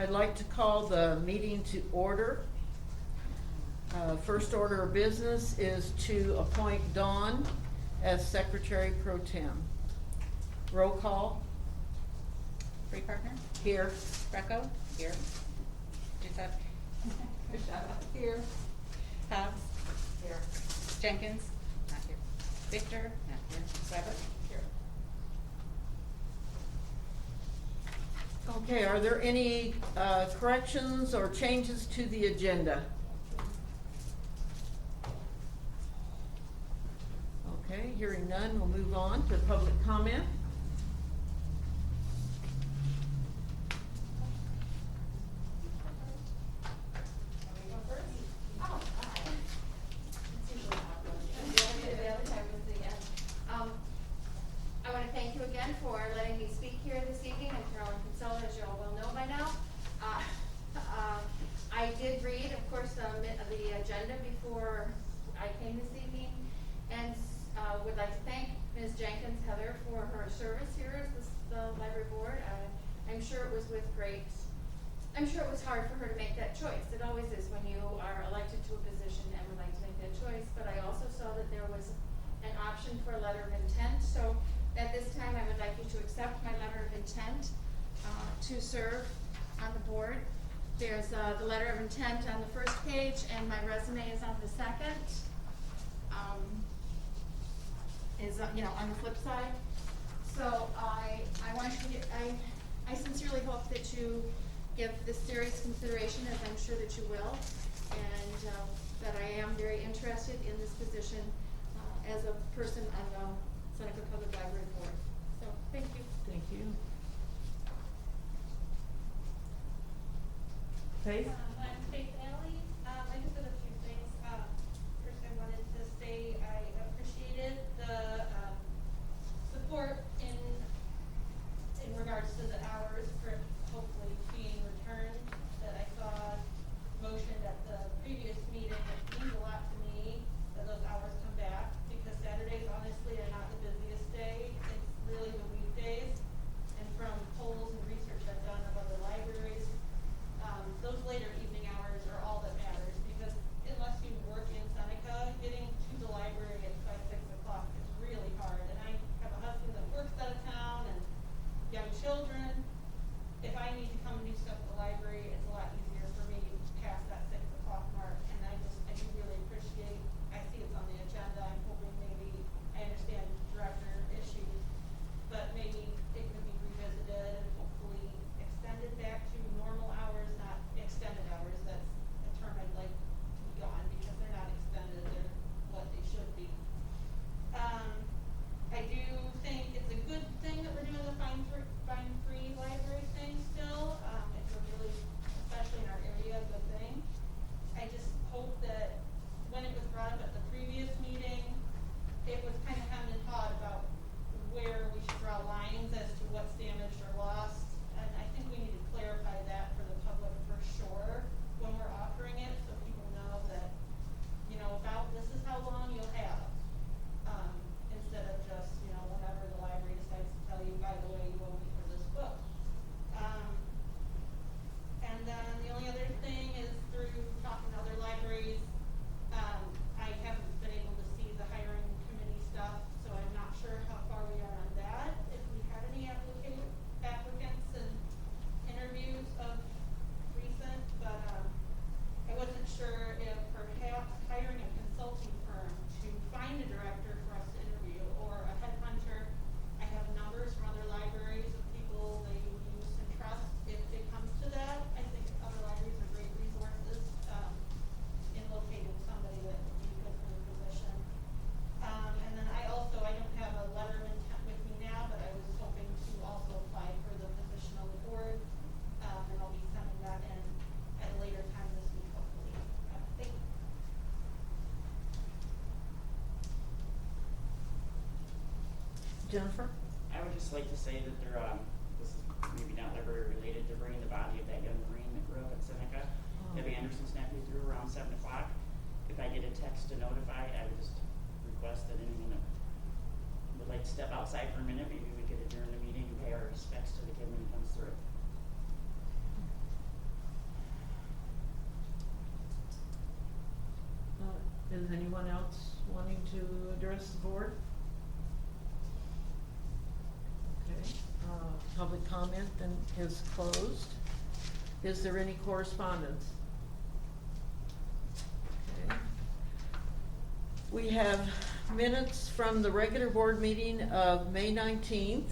I'd like to call the meeting to order. First order of business is to appoint Dawn as Secretary Pro Tem. Roll call. Free partner? Here. Greco? Here. Giuseppe? Here. Hobbs? Here. Jenkins? Not here. Victor? Not here. Weber? Here. Okay, are there any corrections or changes to the agenda? Okay, hearing none, we'll move on to public comment. I want to thank you again for letting me speak here this evening. I'm Carolyn Kinsella, as you all well know by now. I did read, of course, the agenda before I came this evening, and would like to thank Ms. Jenkins Heather for her service here as the library board. I'm sure it was hard for her to make that choice. It always is when you are elected to a position and would like to make that choice. But I also saw that there was an option for a letter of intent. So at this time, I would like you to accept my letter of intent to serve on the board. There's the letter of intent on the first page, and my resume is on the second. On the flip side. So I want you to I sincerely hope that you give this serious consideration, as I'm sure that you will, and that I am very interested in this position as a person on the Seneca Public Library Board. So, thank you. Thank you. Faith? I'm Faith Alley. I just had a few things. First, I wanted to say I appreciated the support in regards to the hours for hopefully being returned that I saw motioned at the previous meeting. It means a lot to me that those hours come back, because Saturdays honestly are not the busiest day. It's really the weekdays. And from polls and research I've done of other libraries, those later evening hours are all that matters, because unless you work in Seneca, getting to the library by 6 o'clock is really hard. And I have a husband that works out of town and young children. If I need to come and do stuff at the library, it's a lot easier for me past that 6 o'clock mark. And I do really appreciate, I see it's on the agenda. I'm hoping maybe, I understand director issues, but maybe it could be revisited and hopefully extended back to normal hours, not extended hours. That's a term I'd like to be gone, because they're not extended, they're what they should be. I do think it's a good thing that we're doing the fine-free library thing still. It's a really, especially in our area, a good thing. I just hope that when it was brought up at the previous meeting, it was kind of hemmed and hawed about where we should draw lines as to what's damaged or lost. And I think we need to clarify that for the public for sure when we're offering it, so people know that, about this is how long you'll have. Instead of just, whenever the library decides to tell you, by the way, you owe me for this book. And then the only other thing is, through talking to other libraries, I haven't been able to see the hiring committee stuff, so I'm not sure how far we are on that. If we had any applicants and interviews of recent, but I wasn't sure if perhaps hiring a consulting firm to find a director for us to interview, or a headhunter. I have numbers from other libraries of people they use and trust. If it comes to that, I think other libraries are great resources in locating somebody that would be good for the position. And then I don't have a letter of intent with me now, but I was hoping to also apply for the position on the board. And I'll be sending that in at a later time this week, hopefully. Thank you. Jennifer? I would just like to say that this is maybe not library related, they're bringing the body of that young Marine that grew up at Seneca, Debbie Anderson's nephew, through around 7 o'clock. If I get a text to notify, I would just request that anyone that would like to step outside for a minute, maybe we could adjourn the meeting and pay our respects to the kid when he comes through. Is anyone else wanting to address the board? Okay, public comment then is closed. Is there any correspondence? Okay. We have minutes from the regular board meeting of May 19th.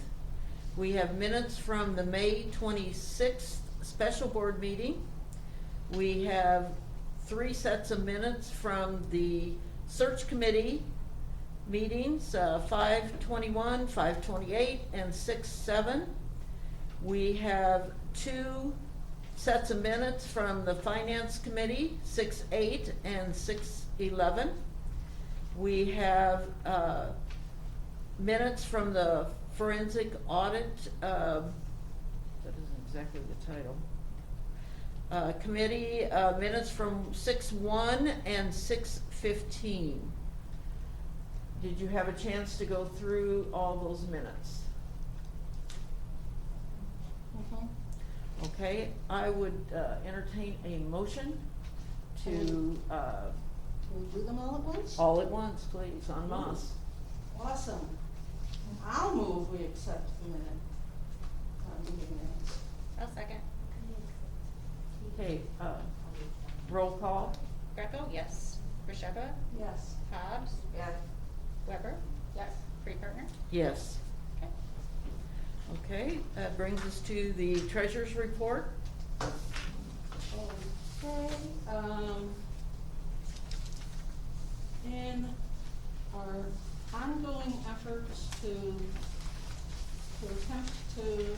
We have minutes from the May 26th special board meeting. We have 3 sets of minutes from the search committee meetings, 5/21, 5/28, and 6/7. We have 2 sets of minutes from the finance committee, 6/8 and 6/11. We have minutes from the forensic audit, that isn't exactly the title, committee, minutes from 6/1 and 6/15. Did you have a chance to go through all those minutes? Okay, I would entertain a motion to, Can we do them all at once? all at once, please, en masse. Awesome. I'll move we accept the minute, meeting minutes. I'll second. Okay, roll call. Greco, yes. Rasheba, Yes. Hobbs, Yes. Weber, Yes. Free Partner. Yes. Okay. Okay, that brings us to the treasurer's report. Okay, in our ongoing efforts to attempt to,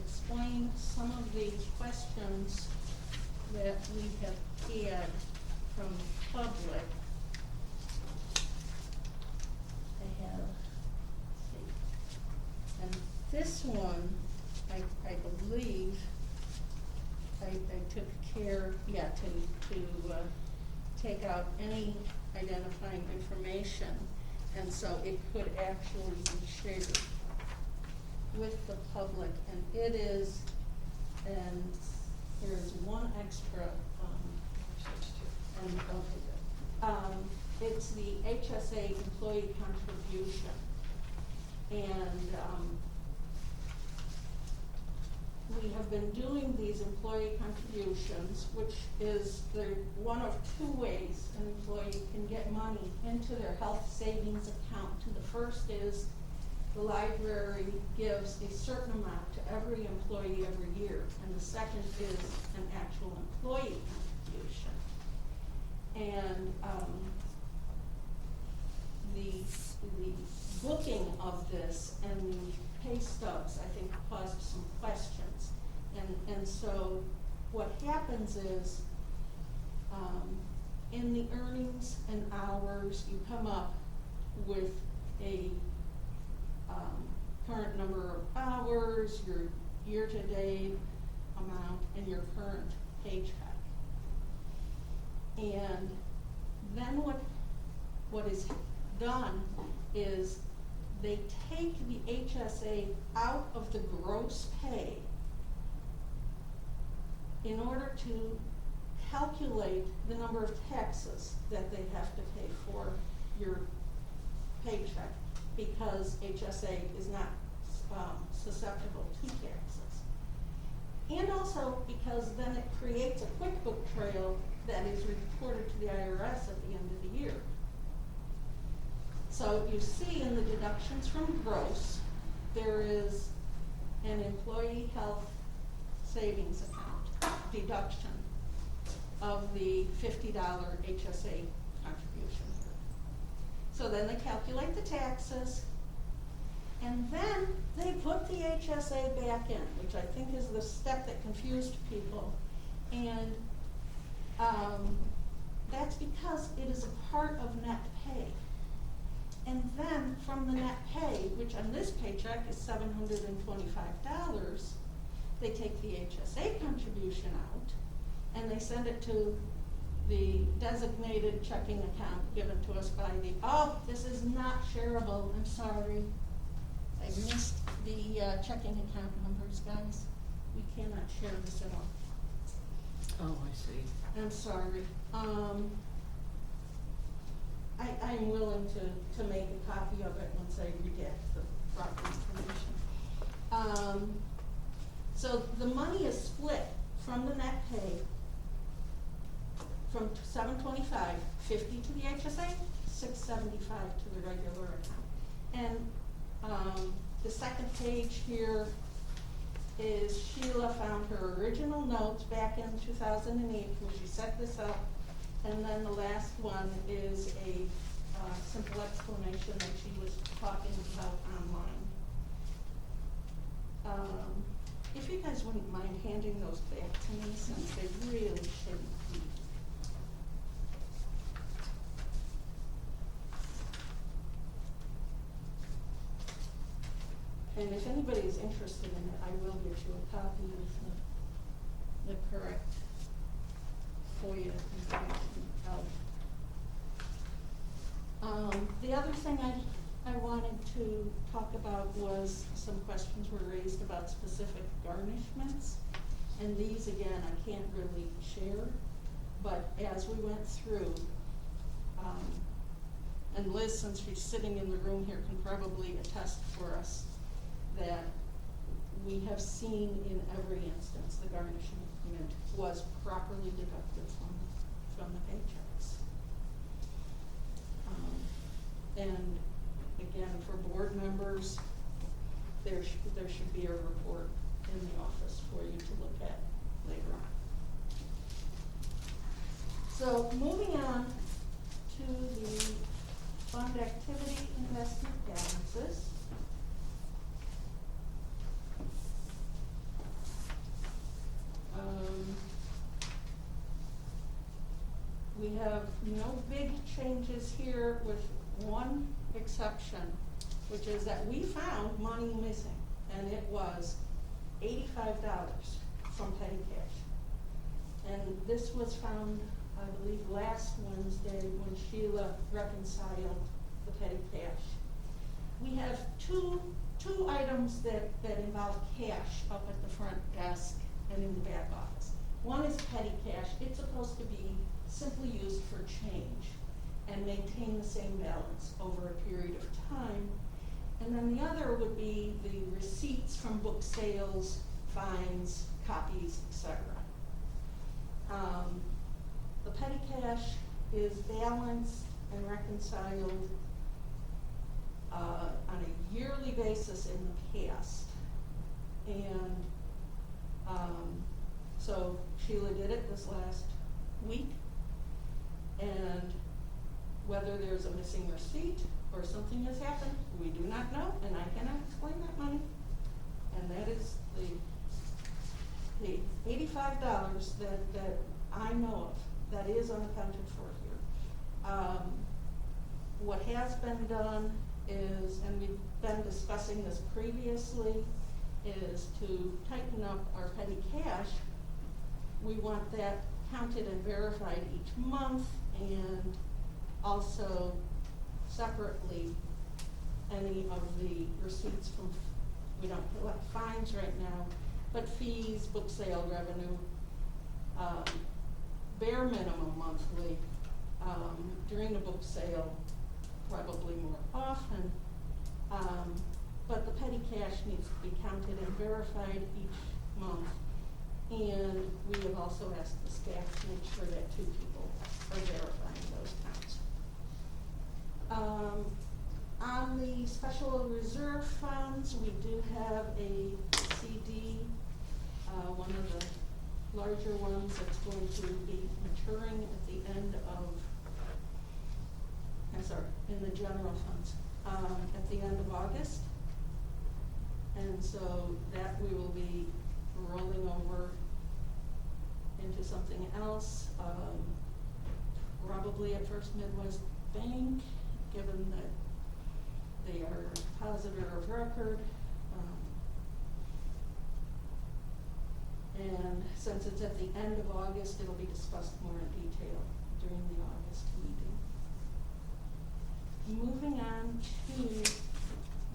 explain some of the questions that we have had from the public, I have, let's see, and this one, I believe, I took care, to take out any identifying information, and so it could actually be shared with the public, and it is, and there is one extra, it's the HSA Employee Contribution, and, we have been doing these employee contributions, which is one of 2 ways an employee can get money into their health savings account. The first is the library gives a certain amount to every employee every year, and the second is an actual employee contribution. And the booking of this and the pay stubs, I think, caused some questions. And so what happens is, in the earnings and hours, you come up with a current number of hours, your year-to-date amount, and your current paycheck. And then what is done is they take the HSA out of the gross pay in order to calculate the number of taxes that they have to pay for your paycheck, because HSA is not susceptible to taxes. And also because then it creates a QuickBook trail that is reported to the IRS at the end of the year. So you see in the deductions from gross, there is an employee health savings account deduction of the $50 HSA contribution. So then they calculate the taxes, and then they put the HSA back in, which I think is the step that confused people. And that's because it is a part of net pay. And then from the net pay, which on this paycheck is $725, they take the HSA contribution out and they send it to the designated checking account given to us by the, oh, this is not shareable, I'm sorry. I missed the checking account numbers, guys. We cannot share this at all. Oh, I see. I'm sorry. I'm willing to make a copy of it once I redact the proper information. So the money is split from the net pay from 725, 50 to the HSA, 675 to the regular account. And the second page here is Sheila found her original notes back in 2008 when she set this up. And then the last one is a simple explanation that she was talking about online. If you guys wouldn't mind handing those back to me, since they really shouldn't be. And if anybody is interested in it, I will get you a copy of the correct FOIA information out. The other thing I wanted to talk about was some questions were raised about specific garnishments. And these, again, I can't really share, but as we went through, and Liz, since she's sitting in the room here, can probably attest for us that we have seen in every instance the garnishment was properly deducted from the paychecks. And again, for board members, there should be a report in the office for you to look at later on. So moving on to the fund activity investment balances. We have no big changes here with one exception, which is that we found money missing, and it was $85 from petty cash. And this was found, I believe, last Wednesday when Sheila reconciled the petty cash. We have two items that involve cash up at the front desk and in the back office. One is petty cash. It's supposed to be simply used for change and maintain the same balance over a period of time. And then the other would be the receipts from book sales, fines, copies, etc. The petty cash is balanced and reconciled on a yearly basis in the past. And so Sheila did it this last week. And whether there's a missing receipt or something has happened, we do not know, and I cannot explain that money. And that is the $85 that I know of that is unaccounted for here. What has been done is, and we've been discussing this previously, is to tighten up our petty cash. We want that counted and verified each month, and also separately any of the receipts from, we don't collect fines right now, but fees, book sale revenue, bare minimum monthly, during a book sale, probably more often. But the petty cash needs to be counted and verified each month. And we have also asked the staff to make sure that 2 people are verifying those counts. On the special reserve funds, we do have a CD, one of the larger ones that's going to be maturing at the end of, in the general funds, at the end of August. And so that we will be rolling over into something else, probably at First Midwest Bank, given that they are depositor of record. And since it's at the end of August, it'll be discussed more in detail during the August meeting. Moving on to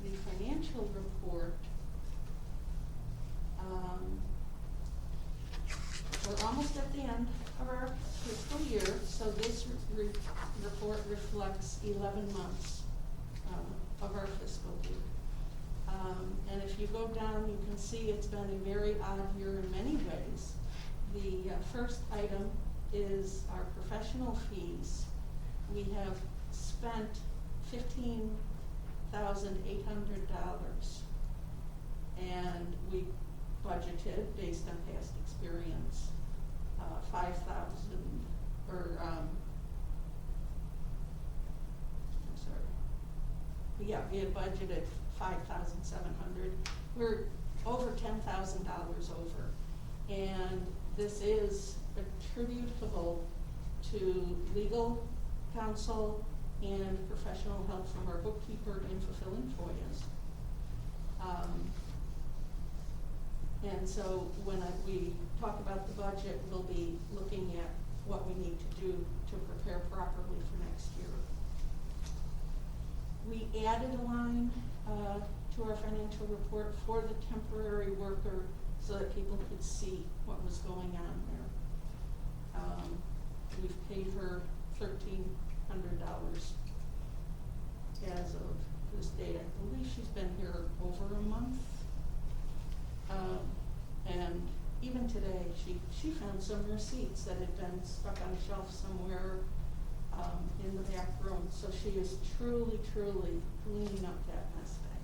the financial report. We're almost at the end of our fiscal year, So this report reflects 11 months of our fiscal year. And if you go down, you can see it's been a very odd year in many ways. The first item is our professional fees. We have spent $15,800, and we budgeted, based on past experience, 5,000, or, I'm sorry. Yeah, we had budgeted 5,700. We're over $10,000 over. And this is attributable to legal counsel and professional help from our bookkeeper in fulfilling FOIAs. And so when we talk about the budget, we'll be looking at what we need to do to prepare properly for next year. We added a line to our financial report for the temporary worker so that people could see what was going on there. We've paid her $1,300 as of this date. I believe she's been here over a month. And even today, she found some receipts that had been stuck on a shelf somewhere in the back room. So she is truly, truly cleaning up that mess back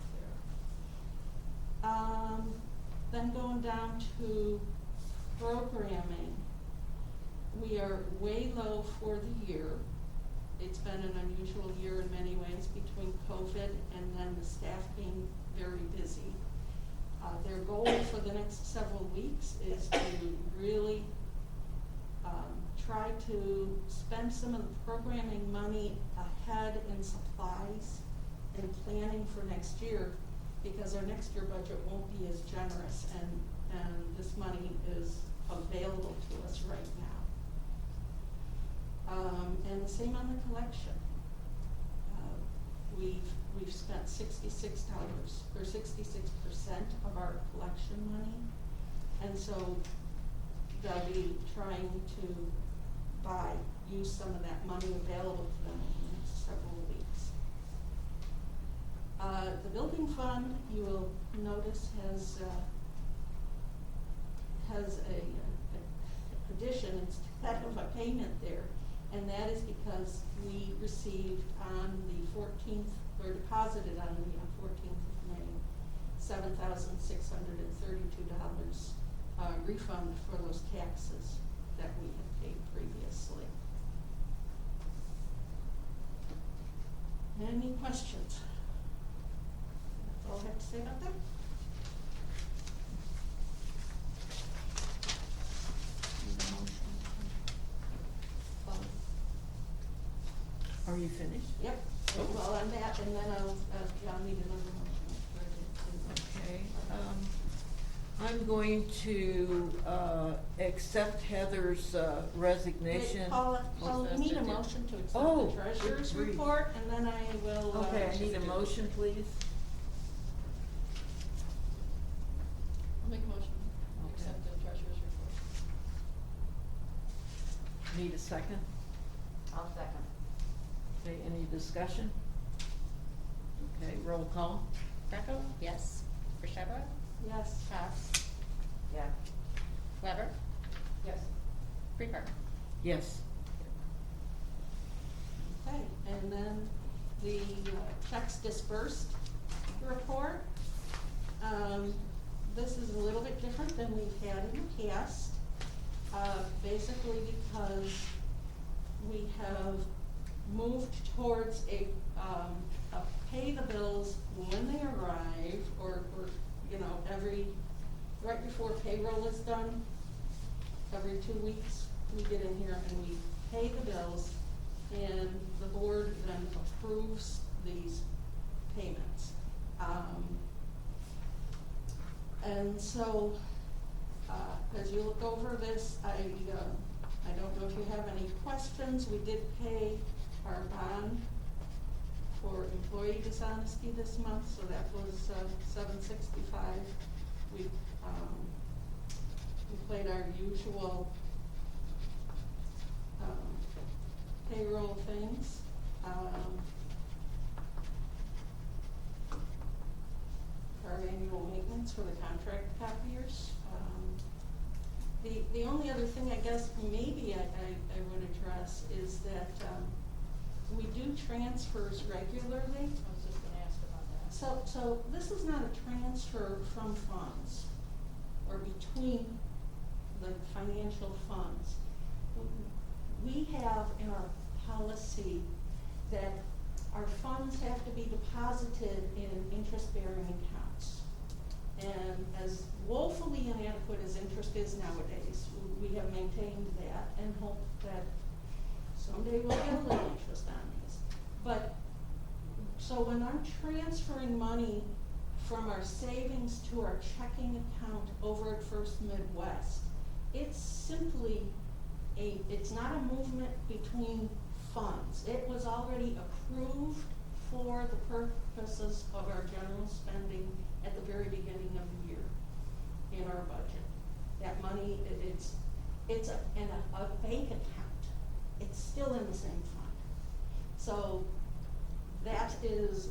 there. Then going down to programming, we are way low for the year. It's been an unusual year in many ways between COVID and then the staff being very busy. Their goal for the next several weeks is to really try to spend some of the programming money ahead in supplies and planning for next year, because our next year budget won't be as generous, and this money is available to us right now. And the same on the collection. We've spent $66 or 66% of our collection money, and so they'll be trying to use some of that money available to them in the next several weeks. The building fund, you will notice, has a addition instead of a payment there, and that is because we received on the 14th, or deposited on the 14th of May, $7,632 refund for those taxes that we had paid previously. Any questions? That's all I have to say about that. Need a motion. Are you finished? Yep. Well, on that, and then I'll need another motion for it. Okay, I'm going to, accept Heather's, resignation. Wait, Paula, we need a motion to accept Oh, the treasurer's good grief. report, and then I will. Okay, I need a motion, please. I'll make a motion to accept the treasurer's report. Need a second? I'll second. Okay, any discussion? Okay, roll call. Greco? Yes. Fresheva? Yes. Cox? Yeah. Weber? Yes. Freeburg? Yes. Okay, and then the checks dispersed report. This is a little bit different than we've had in the past, basically because we have moved towards a pay the bills when they arrive, or right before payroll is done, every 2 weeks, we get in here and we pay the bills, and the board then approves these payments. And so, as you look over this, I don't know if you have any questions. We did pay our bond for employee dishonesty this month, so that was $765. We played our usual payroll things. Our annual maintenance for the contract copiers. The only other thing I guess maybe I would address is that, we do transfers regularly. I was just gonna ask about that. So this is not a transfer from funds or between the financial funds. We have in our policy that our funds have to be deposited in interest-bearing accounts. And as woefully inadequate as interest is nowadays, we have maintained that and hope that someday we'll get a little interest on these. But, so when I'm transferring money from our savings to our checking account over at First Midwest, it's simply it's not a movement between funds. It was already approved for the purposes of our general spending at the very beginning of the year in our budget. That money, it's in a bank account. It's still in the same fund. So that is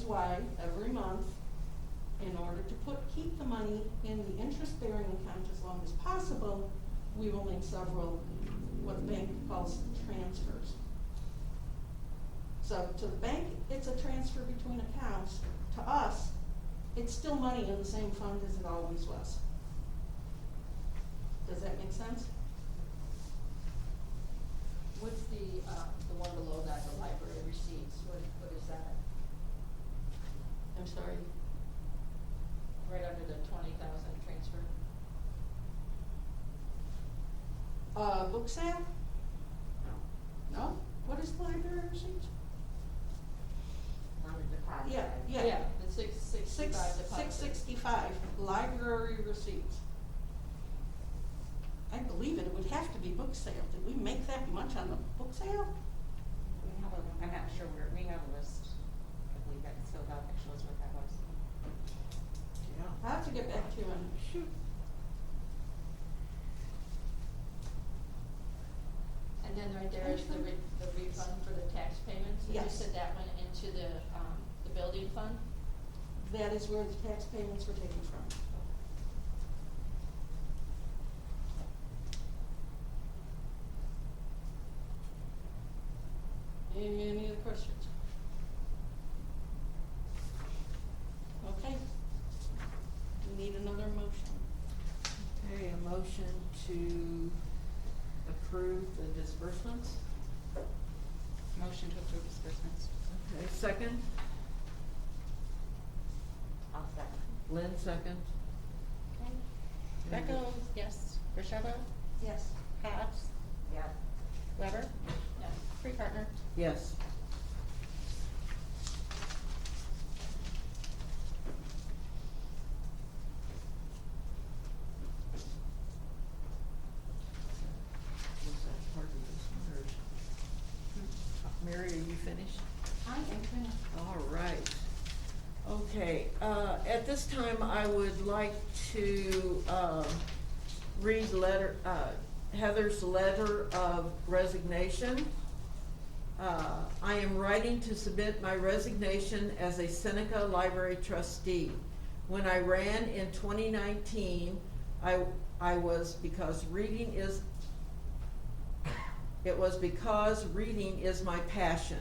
why every month, in order to keep the money in the interest-bearing account as long as possible, we will make several, what the bank calls transfers. So to the bank, it's a transfer between accounts. To us, it's still money in the same fund as it always was. Does that make sense? What's the one below that, the library receipts, what is that? I'm sorry. Right under the 20,000 transfer? Book sale? No? What is the library receipt? On the deposit. Yeah. The 665 deposit. 665, library receipts. I believe it would have to be book sale. Did we make that much on the book sale? We have I'm not sure we have a list. I believe that it's filled out, that shows what that was. Yeah. I'll have to get back to you on, shoot. And then right there is the refund for the tax payments? And Yes. you said that went into the building fund? That is where the tax payments were taken from. Any other questions? Okay. We need another motion. Okay, a motion to approve the disbursements. Motion to approve disbursements. Okay, second. I'll second. Lynn, second. Okay. Becko, yes. Rochelle? Yes. Hobbs? Yes. Weber? Yes. Freepartner? Yes. Was that part of this one, or Mary, are you finished? I am finished. All right. Okay, at this time, I would like to, read Heather's letter of resignation. I am writing to submit my resignation as a Seneca Library trustee. When I ran in 2019, it was because reading is my passion.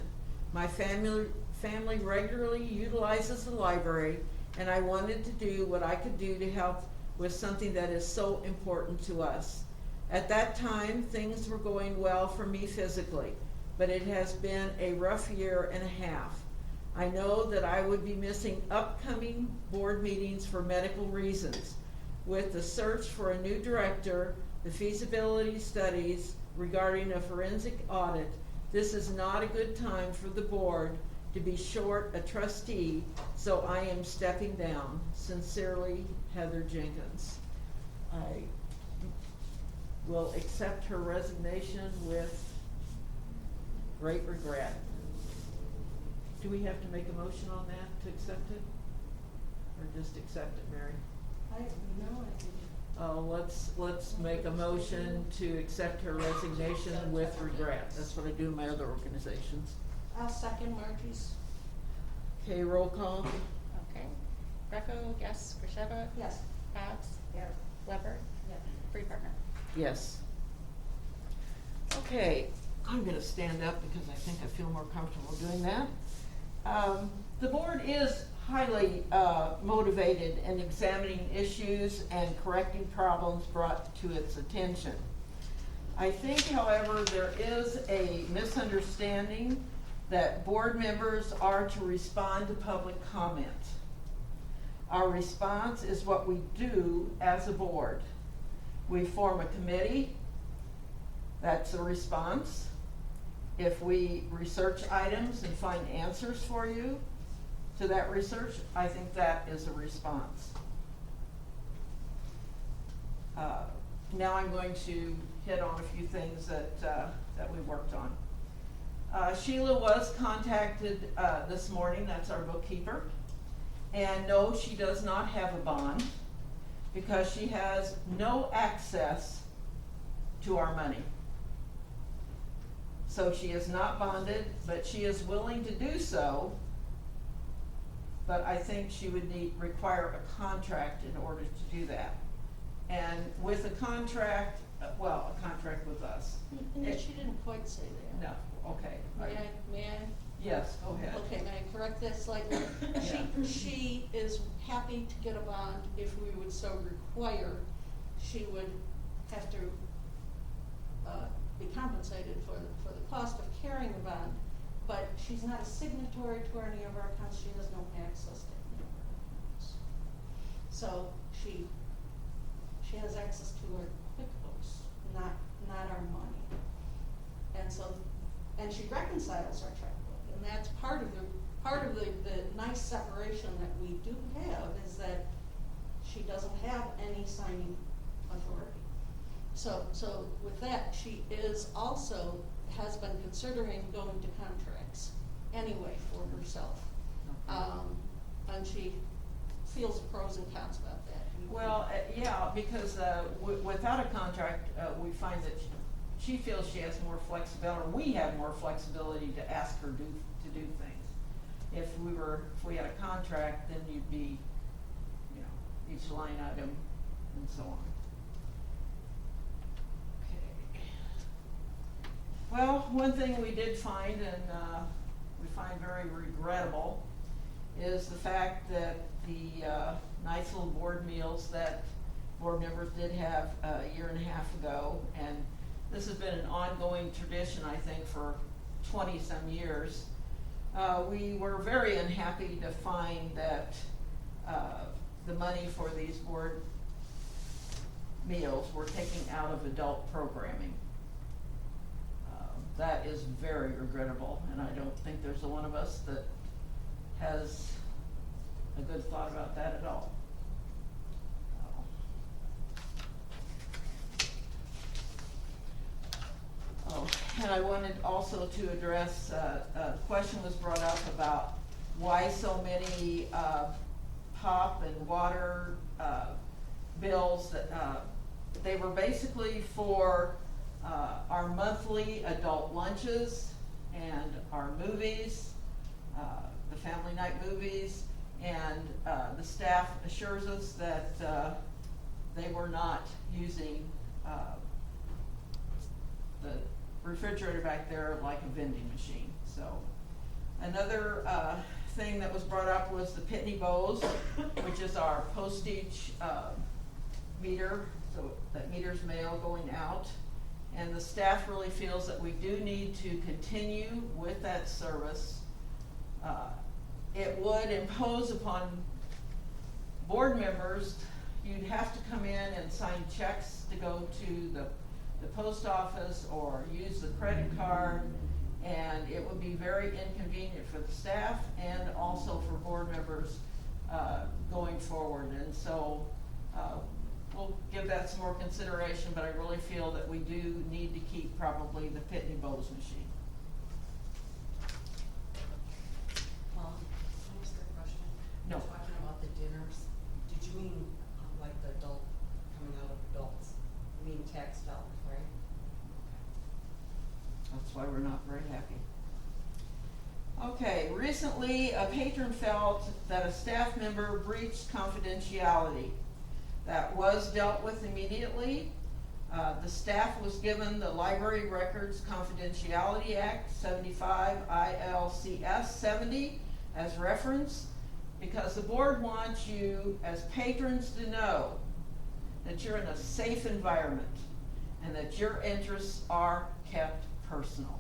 My family regularly utilizes the library, and I wanted to do what I could do to help with something that is so important to us. At that time, things were going well for me physically, but it has been a rough year and a half. I know that I would be missing upcoming board meetings for medical reasons. With the search for a new director, the feasibility studies regarding a forensic audit, this is not a good time for the board to be short a trustee, so I am stepping down. Sincerely, Heather Jenkins. I will accept her resignation with great regret. Do we have to make a motion on that to accept it? Or just accept it, Mary? I didn't. Let's make a motion to accept her resignation with regret. That's what I do in my other organizations. I'll second Margie's. Okay, roll call. Okay. Greco, yes. Grisheva? Yes. Cox? Yes. Weber? Yes. Free partner. Yes. Okay, I'm gonna stand up because I think I feel more comfortable doing that. The board is highly motivated in examining issues and correcting problems brought to its attention. I think, however, there is a misunderstanding that board members are to respond to public comment. Our response is what we do as a board. We form a committee, that's a response. If we research items and find answers for you to that research, I think that is a response. Now I'm going to hit on a few things that we worked on. Sheila was contacted this morning, that's our bookkeeper. And no, she does not have a bond because she has no access to our money. So she is not bonded, but she is willing to do so. But I think she would require a contract in order to do that. And with a contract, a contract with us. She didn't quite say that. No, okay. May I? Yes, go ahead. Okay, may I correct that slightly? She is happy to get a bond if we would so require. She would have to be compensated for the cost of carrying a bond, but she's not a signatory to any of our accounts. She has no access to any of our accounts. So she has access to our QuickBooks, not our money. And she reconciles our checkbook, and that's part of the nice separation that we do have, is that she doesn't have any signing authority. So with that, she is also, has been considering going to contracts anyway for herself. And she feels the pros and cons about that. Well, yeah, because without a contract, we find that she feels she has more flexibility, or we have more flexibility to ask her to do things. If we had a contract, then you'd be, each line item and so on. Okay. Well, one thing we did find, and we find very regrettable, is the fact that the nice little board meals that board members did have a year and a half ago, and this has been an ongoing tradition, I think, for 20-some years. We were very unhappy to find that the money for these board meals were taken out of adult programming. That is very regrettable, and I don't think there's a one of us that has a good thought about that at all. And I wanted also to address, a question was brought up about why so many pop and water bills. They were basically for our monthly adult lunches and our movies, the family night movies, and the staff assures us that they were not using the refrigerator back there like a vending machine. So another thing that was brought up was the Pitney Bowes, which is our postage meter, so that meters mail going out. And the staff really feels that we do need to continue with that service. It would impose upon board members, you'd have to come in and sign checks to go to the post office or use the credit card, and it would be very inconvenient for the staff and also for board members going forward. And so we'll give that some more consideration, but I really feel that we do need to keep probably the Pitney Bowes machine. Can I ask a question? No. Talking about the dinners, did you mean like the adult coming out of why we're not very happy. Okay, recently a patron felt that a staff member breached confidentiality. That was dealt with immediately. The staff was given the Library Records Confidentiality Act 75 ILCS 70 as reference, because the board wants you as patrons to know that you're in a safe environment and that your interests are kept personal.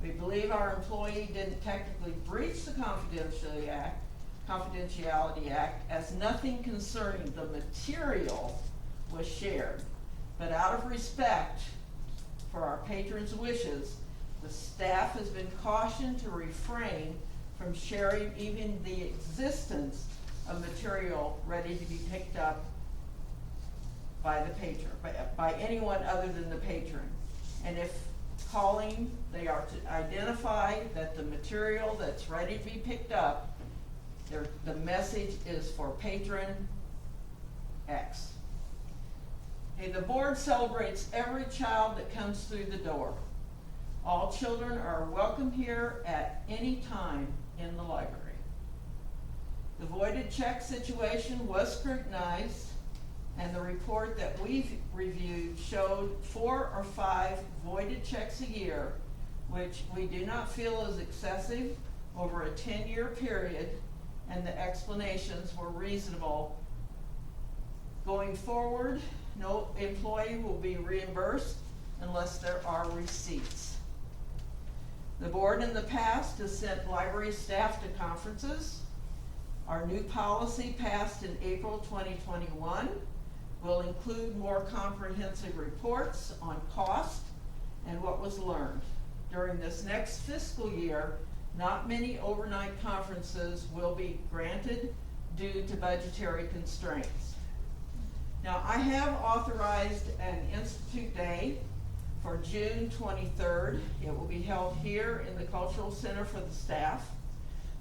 We believe our employee didn't technically breach the Confidentiality Act as nothing concerning the material was shared. But out of respect for our patrons' wishes, the staff has been cautioned to refrain from sharing even the existence of material ready to be picked up by the patron, by anyone other than the patron. And if calling, they are to identify that the material that's ready to be picked up, the message is for patron X. Okay, the board celebrates every child that comes through the door. All children are welcome here at any time in the library. The voided check situation was scrutinized, and the report that we've reviewed showed 4 or 5 voided checks a year, which we do not feel is excessive over a 10-year period, and the explanations were reasonable. Going forward, no employee will be reimbursed unless there are receipts. The board in the past has sent library staff to conferences. Our new policy passed in April 2021 will include more comprehensive reports on cost and what was learned. During this next fiscal year, not many overnight conferences will be granted due to budgetary constraints. Now, I have authorized an Institute Day for June 23rd. It will be held here in the Cultural Center for the staff.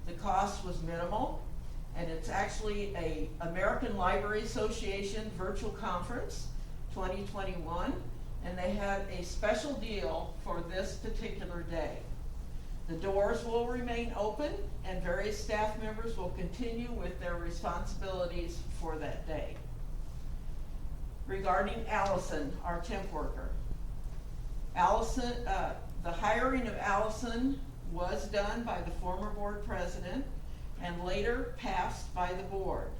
The cost was minimal, and it's actually a American Library Association virtual conference 2021, and they had a special deal for this particular day. The doors will remain open, and various staff members will continue with their responsibilities for that day. Regarding Allison, our temp worker. Allison, the hiring of Allison was done by the former board president and later passed by the board.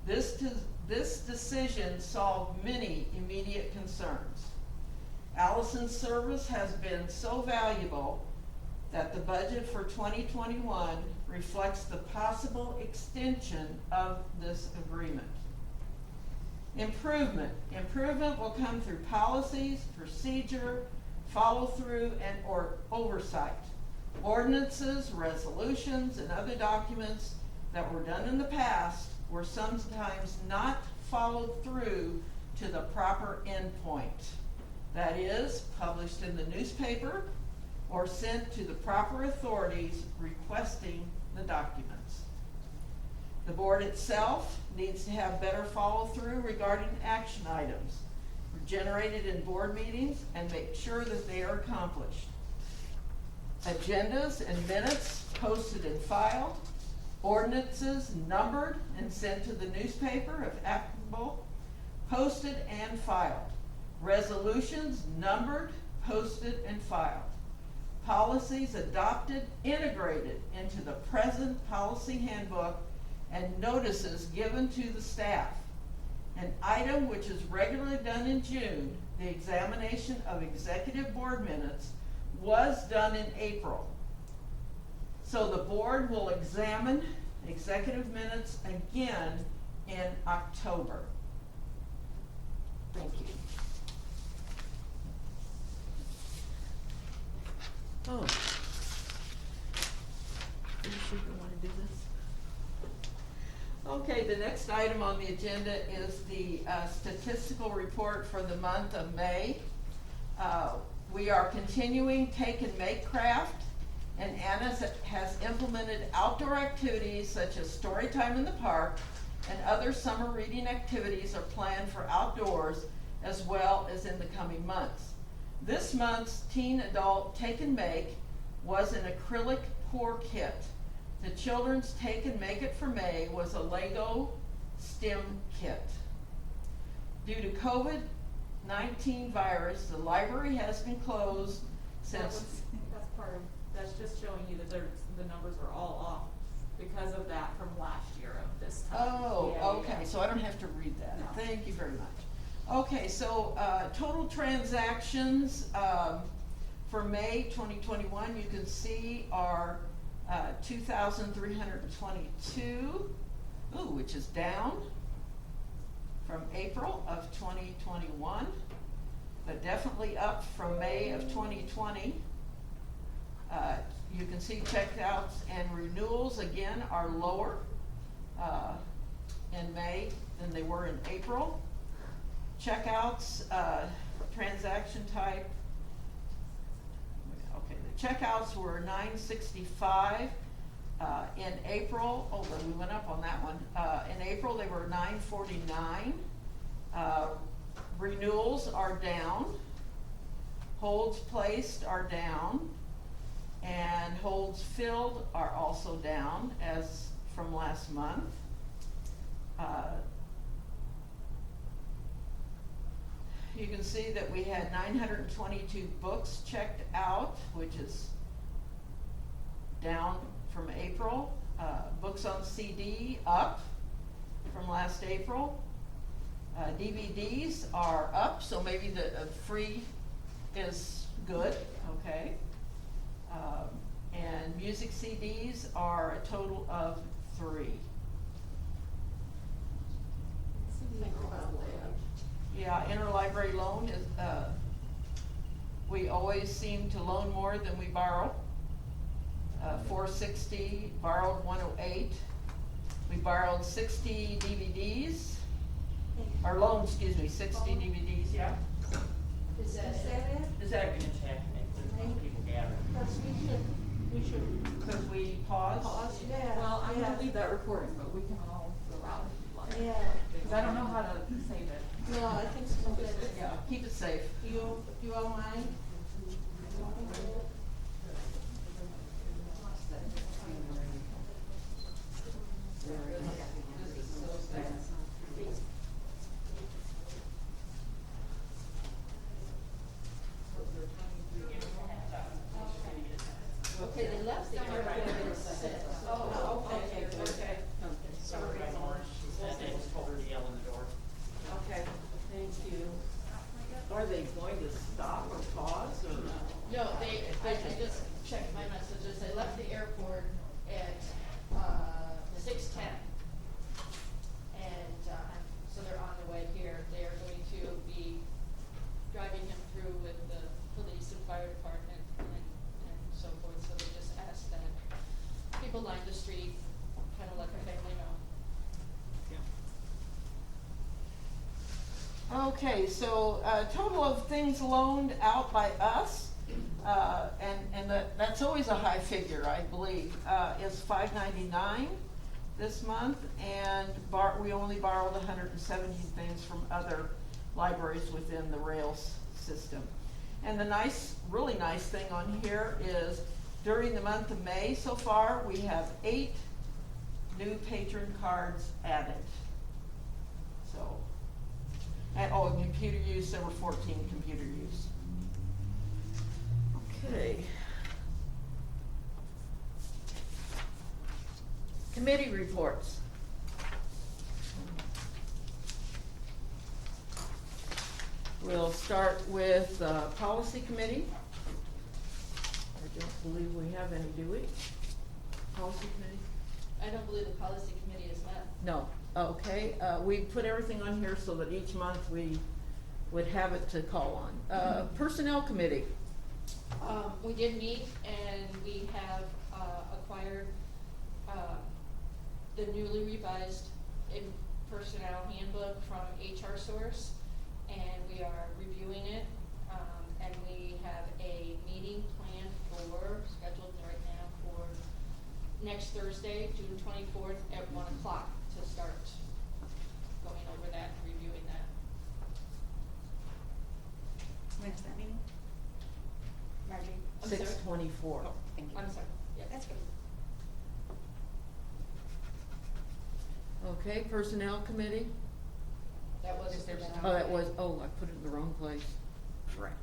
This decision solved many immediate concerns. Allison's service has been so valuable that the budget for 2021 reflects the possible extension of this agreement. Improvement will come through policies, procedure, follow-through, or oversight. Ordinances, resolutions, and other documents that were done in the past were sometimes not followed through to the proper endpoint. That is, published in the newspaper or sent to the proper authorities requesting the documents. The board itself needs to have better follow-through regarding action items generated in board meetings and make sure that they are accomplished. Agendas and minutes posted and filed, ordinances numbered and sent to the newspaper if applicable, posted and filed, resolutions numbered, posted and filed, policies adopted, integrated into the present policy handbook, and notices given to the staff. An item which is regularly done in June, the examination of executive board minutes, was done in April. So the board will examine executive minutes again in October. Thank you. Oh. Are you sure you want to do this? Okay, the next item on the agenda is the statistical report for the month of May. We are continuing Take and Make Craft, and Anna has implemented outdoor activities such as story time in the park, and other summer reading activities are planned for outdoors as well as in the coming months. This month's teen adult take and make was an acrylic pour kit. The children's take and make it for May was a Lego STEM kit. Due to COVID-19 virus, the library has been closed since. That's part of, that's just showing you that the numbers are all off because of that from last year of this time. Oh, Yeah, okay, yeah. so I don't have to read that. No. Thank you very much. Okay, so, total transactions, for May 2021, you can see are, 2,322, which is down from April of 2021, but definitely up from May of 2020. You can see checkouts and renewals again are lower in May than they were in April. Checkouts, transaction type, okay, the checkouts were $965 in April. Oh, we went up on that one. In April, they were $949. Renewals are down. Holds placed are down. And holds filled are also down as from last month. You can see that we had 922 books checked out, which is down from April. Books on CD up from last April. DVDs are up, so maybe the free is good, okay. And music CDs are a total of 3. Think about that. Yeah, Interlibrary Loan is, we always seem to loan more than we borrow. 460, borrowed 108. We borrowed 60 DVDs, or loaned, 60 DVDs, yeah. Is that it? Is that gonna check, make people gather? Because we should Because we paused. pause, yeah. Well, I'm yeah. gonna leave that recording, but we can all go out if you'd like. Yeah. Cause I don't know how to save it. No, I think so. Yeah, keep it safe. You all mind? Okay, they left the airport at 6. Oh, okay, okay. Sorry, I know, she said they just told her to yell in the door. Okay, thank you. Are they going to stop or pause or? No, I just checked my messages, they left the airport at, 6:10. And, so they're on their way here, they are going to be driving him through with the police and fire department and so forth, so they just asked that people line the street, kinda let the family know. Okay, so, total of things loaned out by us, and that's always a high figure, I believe, is $599 this month, and we only borrowed 170 things from other libraries within the Rails system. And the really nice thing on here is, during the month of May so far, we have 8 new patron cards added. So, and, in computer use, there were 14 computer use. Okay. Committee reports. We'll start with, Policy Committee. I don't believe we have any, do we? Policy Committee? I don't believe the policy committee is met. No, okay, we put everything on here so that each month we would have it to call on. Personnel Committee. We did meet and we have, acquired, the newly revised personnel handbook from HR Source, and we are reviewing it, and we have a meeting planned scheduled right now for next Thursday, June 24th at 1 o'clock to start going over that and reviewing that. When's that meeting? Margie, I'm sorry. 6/24. Oh, thank you. I'm sorry, yeah, That's good. Okay, Personnel Committee? that was. Is there some- Oh, that was, oh, I put it in the wrong place. Correct.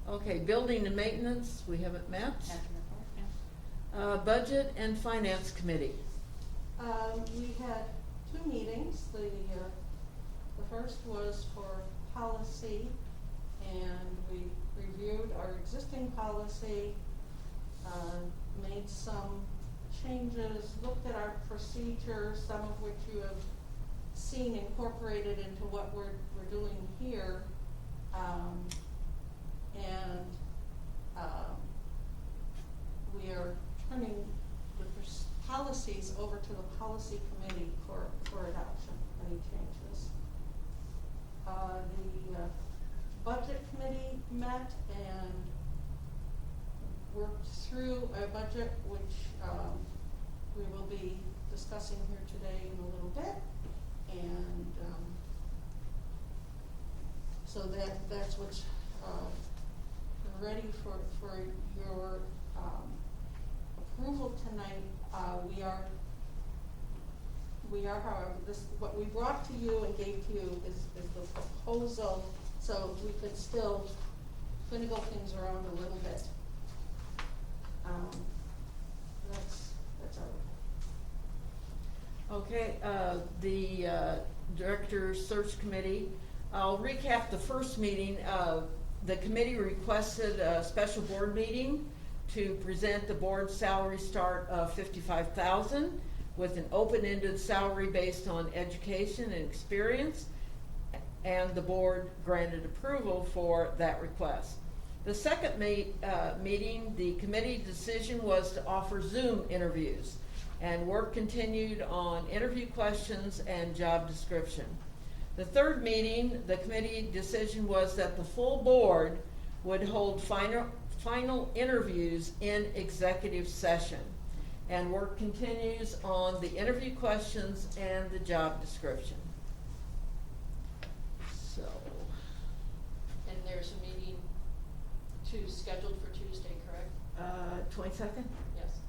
Okay, Building and Maintenance, we haven't met. After report, yeah. Budget and Finance Committee. We had two meetings. The first was for policy, and we reviewed our existing policy, made some changes, looked at our procedure, some of which you have seen incorporated into what we're doing here. We are turning the policies over to the policy committee for adoption, any changes. The budget committee met and worked through a budget which we will be discussing here today in a little bit. And so that's what's ready for your approval tonight. We are, however, what we brought to you and gave to you is the proposal, so we could still finagle things around a little bit. That's our Okay, the Director Search Committee, I'll recap the first meeting. The committee requested a special board meeting to present the board's salary start of $55,000 with an open-ended salary based on education and experience, and the board granted approval for that request. The second meeting, the committee decision was to offer Zoom interviews, and work continued on interview questions and job description. The third meeting, the committee decision was that the full board would hold final interviews in executive session, and work continues on the interview questions and the job description. So, And there's a meeting scheduled for Tuesday, correct? 22nd? Yes.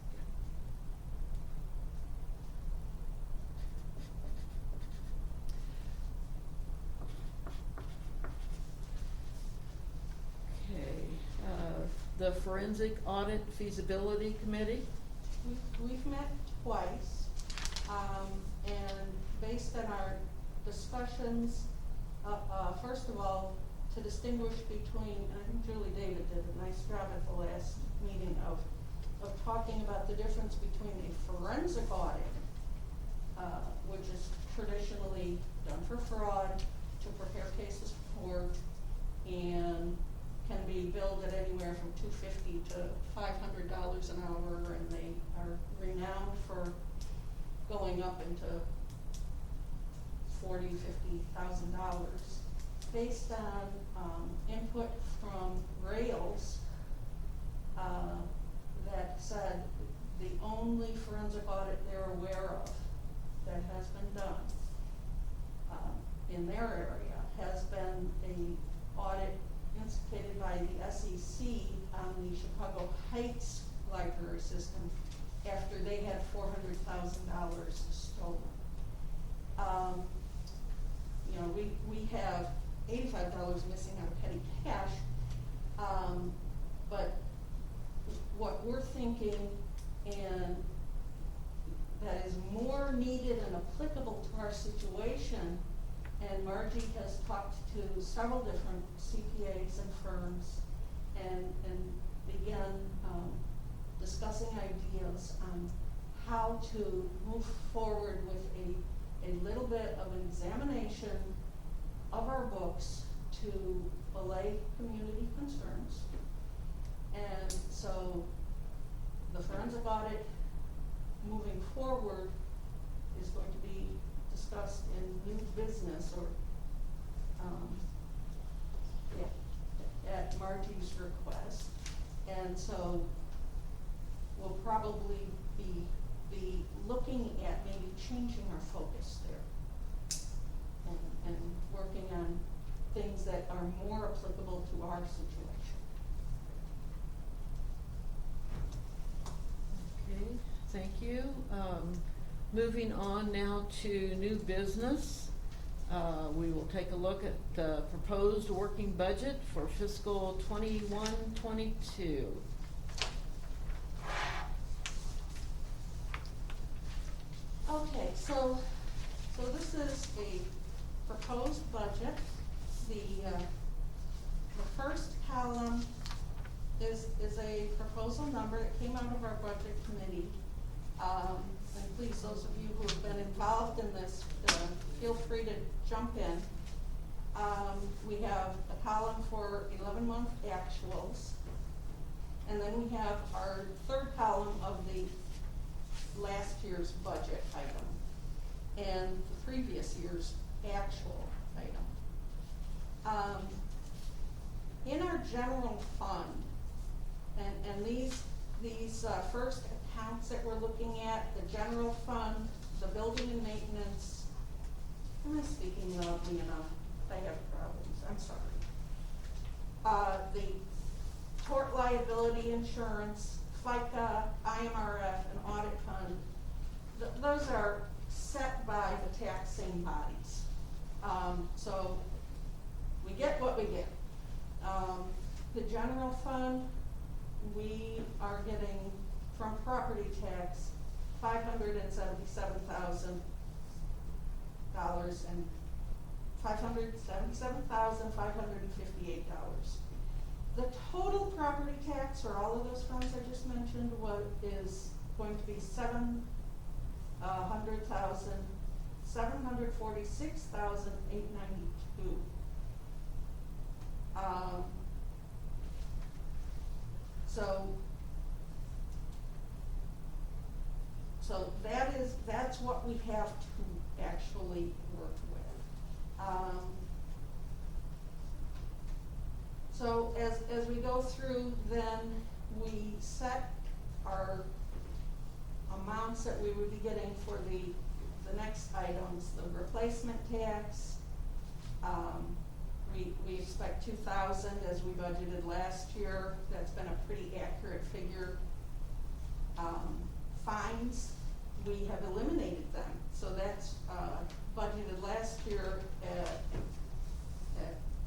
Okay, the Forensic Audit Feasibility Committee? We've met twice, and based on our discussions, first of all, to distinguish between, and I think Julie David did a nice job at the last meeting of talking about the difference between a forensic audit, which is traditionally done for fraud, to prepare cases for court, and can be billed at anywhere from $250 to $500 an hour, and they are renowned for going up into $40,000, $50,000. Based on input from Rails that said the only forensic audit they're aware of that has been done in their area has been a audit instigated by the SEC on the Chicago Heights library system after they had $400,000 stolen. We have $85 missing out of petty cash, but what we're thinking, and that is more needed and applicable to our situation, and Margie has talked to several different CPAs and firms and began discussing ideas on how to move forward with a little bit of an examination of our books to allay community concerns. And so the forensic audit moving forward is going to be discussed in new business or at Margie's request. And so we'll probably be looking at maybe changing our focus there and working on things that are more applicable to our situation. Thank you. Moving on now to new business. We will take a look at the proposed working budget for fiscal 21-22. Okay, so this is a proposed budget. The first column is a proposal number that came out of our budget committee. And please, those of you who have been involved in this, feel free to jump in. We have a column for 11-month actuals. And then we have our third column of the last year's budget item and the previous year's actual item. In our general fund, and these first accounts that we're looking at, the general fund, the building and maintenance, am I speaking loudly enough? I have problems, I'm sorry. The tort liability insurance, FICA, IMRF, and audit fund, those are set by the taxing bodies. So we get what we get. The general fund, we are getting from property tax $577,558. The total property tax for all of those funds I just mentioned is going to be $746,892. So that's what we have to actually work with. So as we go through, then we set our amounts that we would be getting for the next items, the replacement tax. We expect 2,000 as we budgeted last year. That's been a pretty accurate figure. Fines, we have eliminated them. So that's budgeted last year at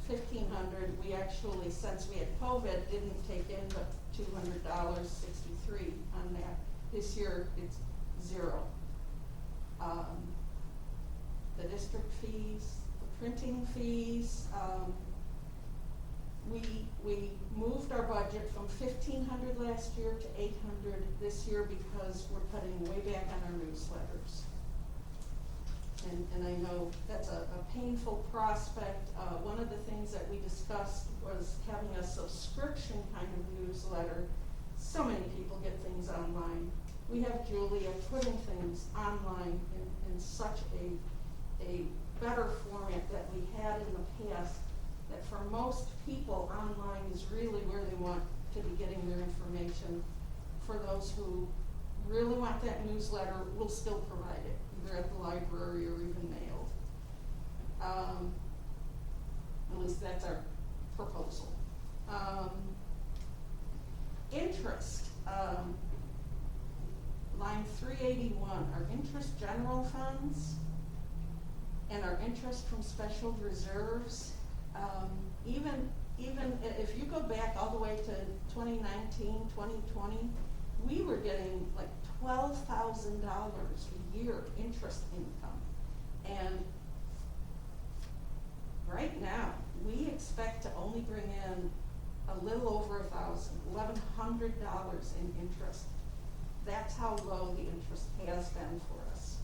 1,500. We actually, since we had COVID, didn't take in but $200.63 on that. This year it's zero. The district fees, the printing fees, we moved our budget from 1,500 last year to 800 this year because we're cutting way back on our newsletters. And I know that's a painful prospect. One of the things that we discussed was having a subscription kind of newsletter. So many people get things online. We have Julia putting things online in such a better format that we had in the past, that for most people, online is really where they want to be getting their information. For those who really want that newsletter, we'll still provide it, either at the library or even mailed. At least that's our proposal. Interest, line 381, our interest general funds and our interest from special reserves. Even if you go back all the way to 2019, 2020, we were getting like $12,000 a year interest income. And right now, we expect to only bring in a little over $1,100 in interest. That's how low the interest has been for us.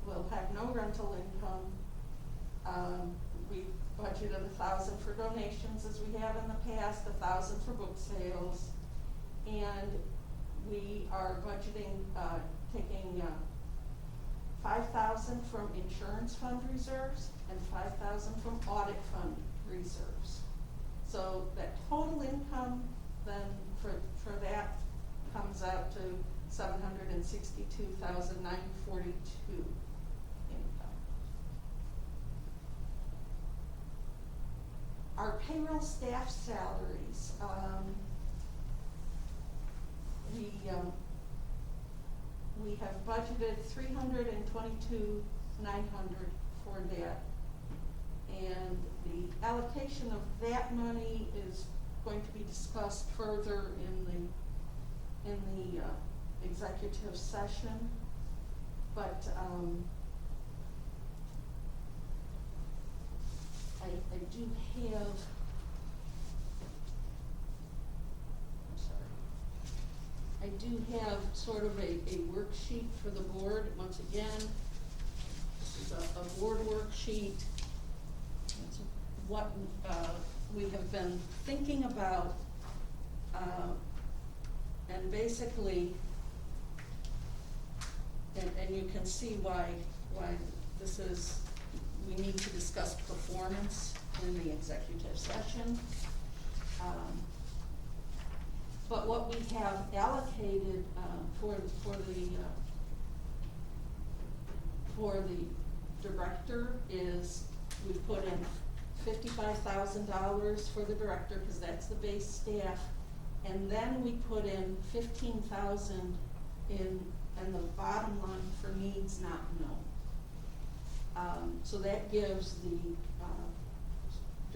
We'll have no rental income. We budgeted 1,000 for donations as we have in the past, 1,000 for book sales, and we are budgeting taking 5,000 from insurance fund reserves and 5,000 from audit fund reserves. So that total income then for that comes out to $762,942 income. Our payroll staff salaries, we have budgeted $322,900 for that. And the allocation of that money is going to be discussed further in the executive session. But, I do have, I'm sorry. I do have sort of a worksheet for the board. Once again, this is a board worksheet. It's what we have been thinking about, and basically, and you can see why this is, we need to discuss performance in the executive session. But what we have allocated for the director is, we've put in $55,000 for the director, because that's the base staff, and then we put in $15,000 in the bottom line for needs not known. So that gives the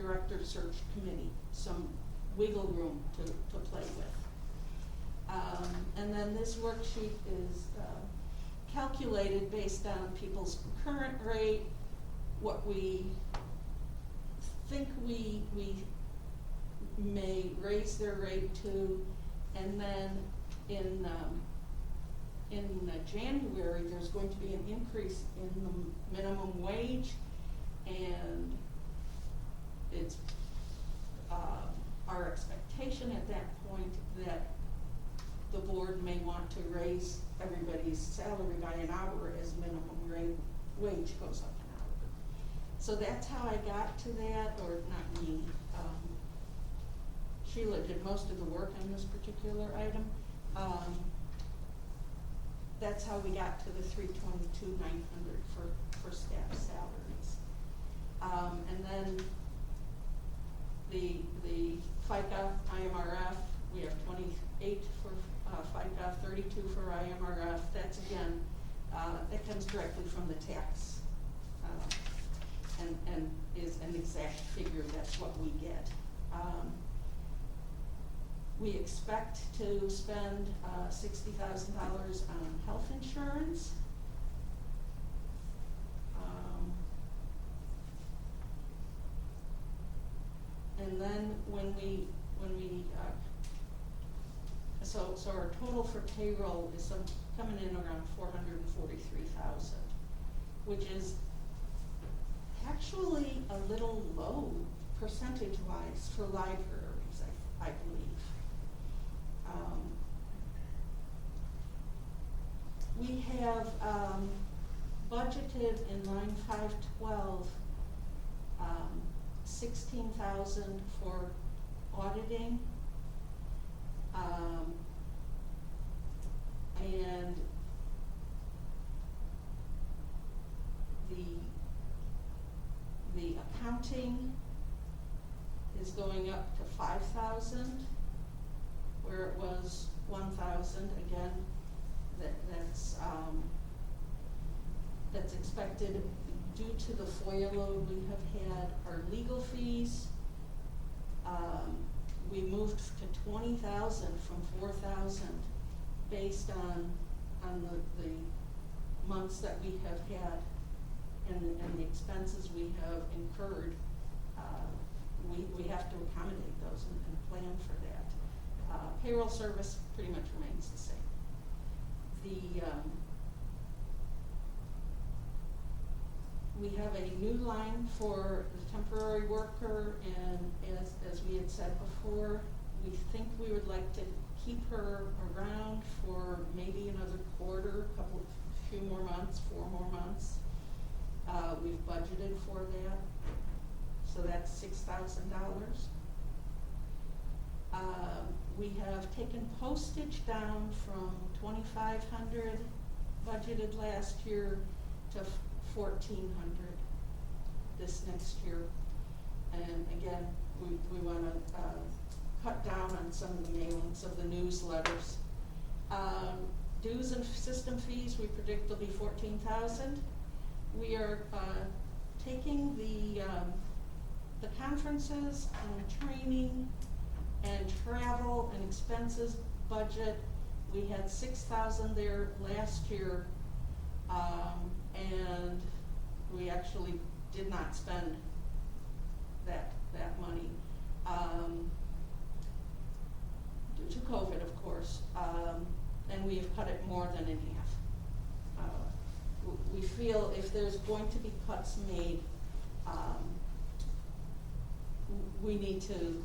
director search committee some wiggle room to play with. And then this worksheet is calculated based on people's current rate, what we think we may raise their rate to, and then in January, there's going to be an increase in the minimum wage, and it's our expectation at that point that the board may want to raise everybody's salary by an hour as minimum wage goes up an hour. So that's how I got to that, or not me. Sheila did most of the work on this particular item. That's how we got to the $322,900 for staff salaries. And then the FICA, IMRF, we have 28 for FICA, 32 for IMRF. That's again, that comes directly from the tax, and is an exact figure. That's what we get. We expect to spend $60,000 on health insurance. And then so our total for payroll is coming in around $443,000, which is actually a little low percentage-wise for libraries, I believe. We have budgeted in line 512 $16,000 for auditing, and the accounting is going up to 5,000, where it was 1,000. Again, that's expected due to the FOIA load we have had. Our legal fees, we moved to 20,000 from 4,000 based on the months that we have had and the expenses we have incurred. We have to accommodate those and plan for that. Payroll service pretty much remains the same. We have a new line for the temporary worker, and as we had said before, we think we would like to keep her around for maybe another quarter, few more months, 4 more months. We've budgeted for that, so that's $6,000. We have taken postage down from $2,500 budgeted last year to $1,400 this next year. And again, we want to cut down on some of the mailings of the newsletters. Dues and system fees, we predict will be 14,000. We are, taking the conferences and the training and travel and expenses budget. We had 6,000 there last year, and we actually did not spend that money, due to COVID, of course, and we have cut it more than in half. We feel if there's going to be cuts made, we need to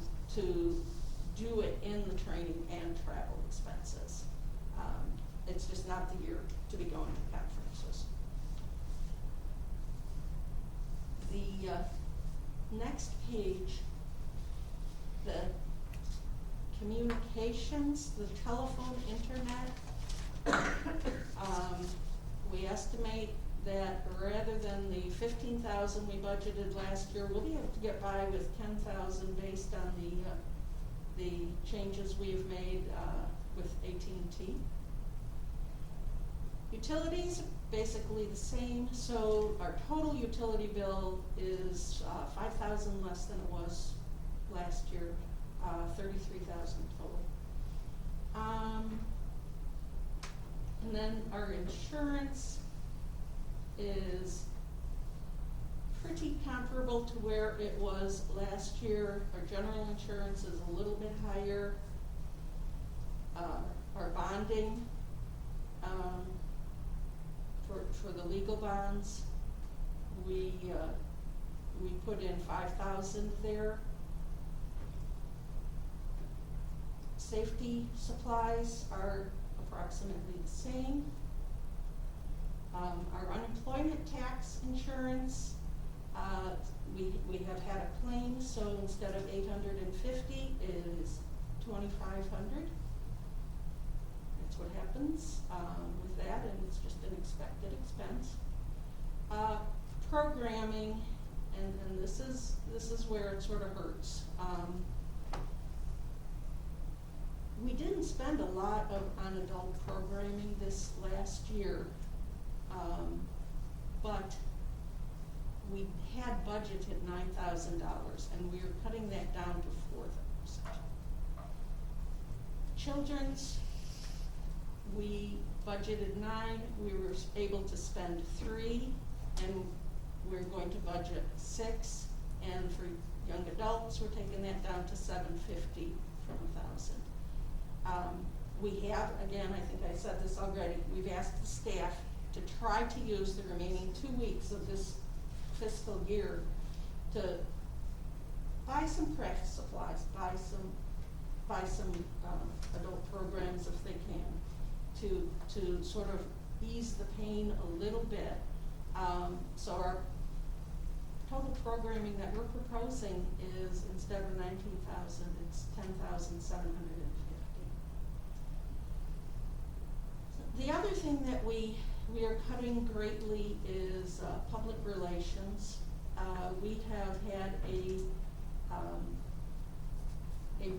do it in the training and travel expenses. It's just not the year to be going to conferences. The next page, the communications, the telephone, internet, we estimate that rather than the 15,000 we budgeted last year, we'll be able to get by with 10,000 based on the changes we have made with AT&T. Utilities, basically the same, so our total utility bill is 5,000 less than it was last year, 33,000 total. And then our insurance is pretty comparable to where it was last year. Our general insurance is a little bit higher. Our bonding, for the legal bonds, we put in 5,000 there. Safety supplies are approximately the same. Our unemployment tax insurance, we have had a claim, so instead of 850, it is 2,500. That's what happens with that, and it's just an expected expense. Programming, and this is where it sort of hurts. We didn't spend a lot on adult programming this last year, but we had budgeted $9,000, and we are cutting that down to 4,000. Children's, we budgeted 9, we were able to spend 3, and we're going to budget 6, and for young adults, we're taking that down to 750 from 1,000. We have, again, I think I said this already, we've asked the staff to try to use the remaining 2 weeks of this fiscal year to buy some craft supplies, buy some adult programs if they can, to sort of ease the pain a little bit. So our total programming that we're proposing is, instead of 19,000, it's 10,750. The other thing that we are cutting greatly is public relations. We have had a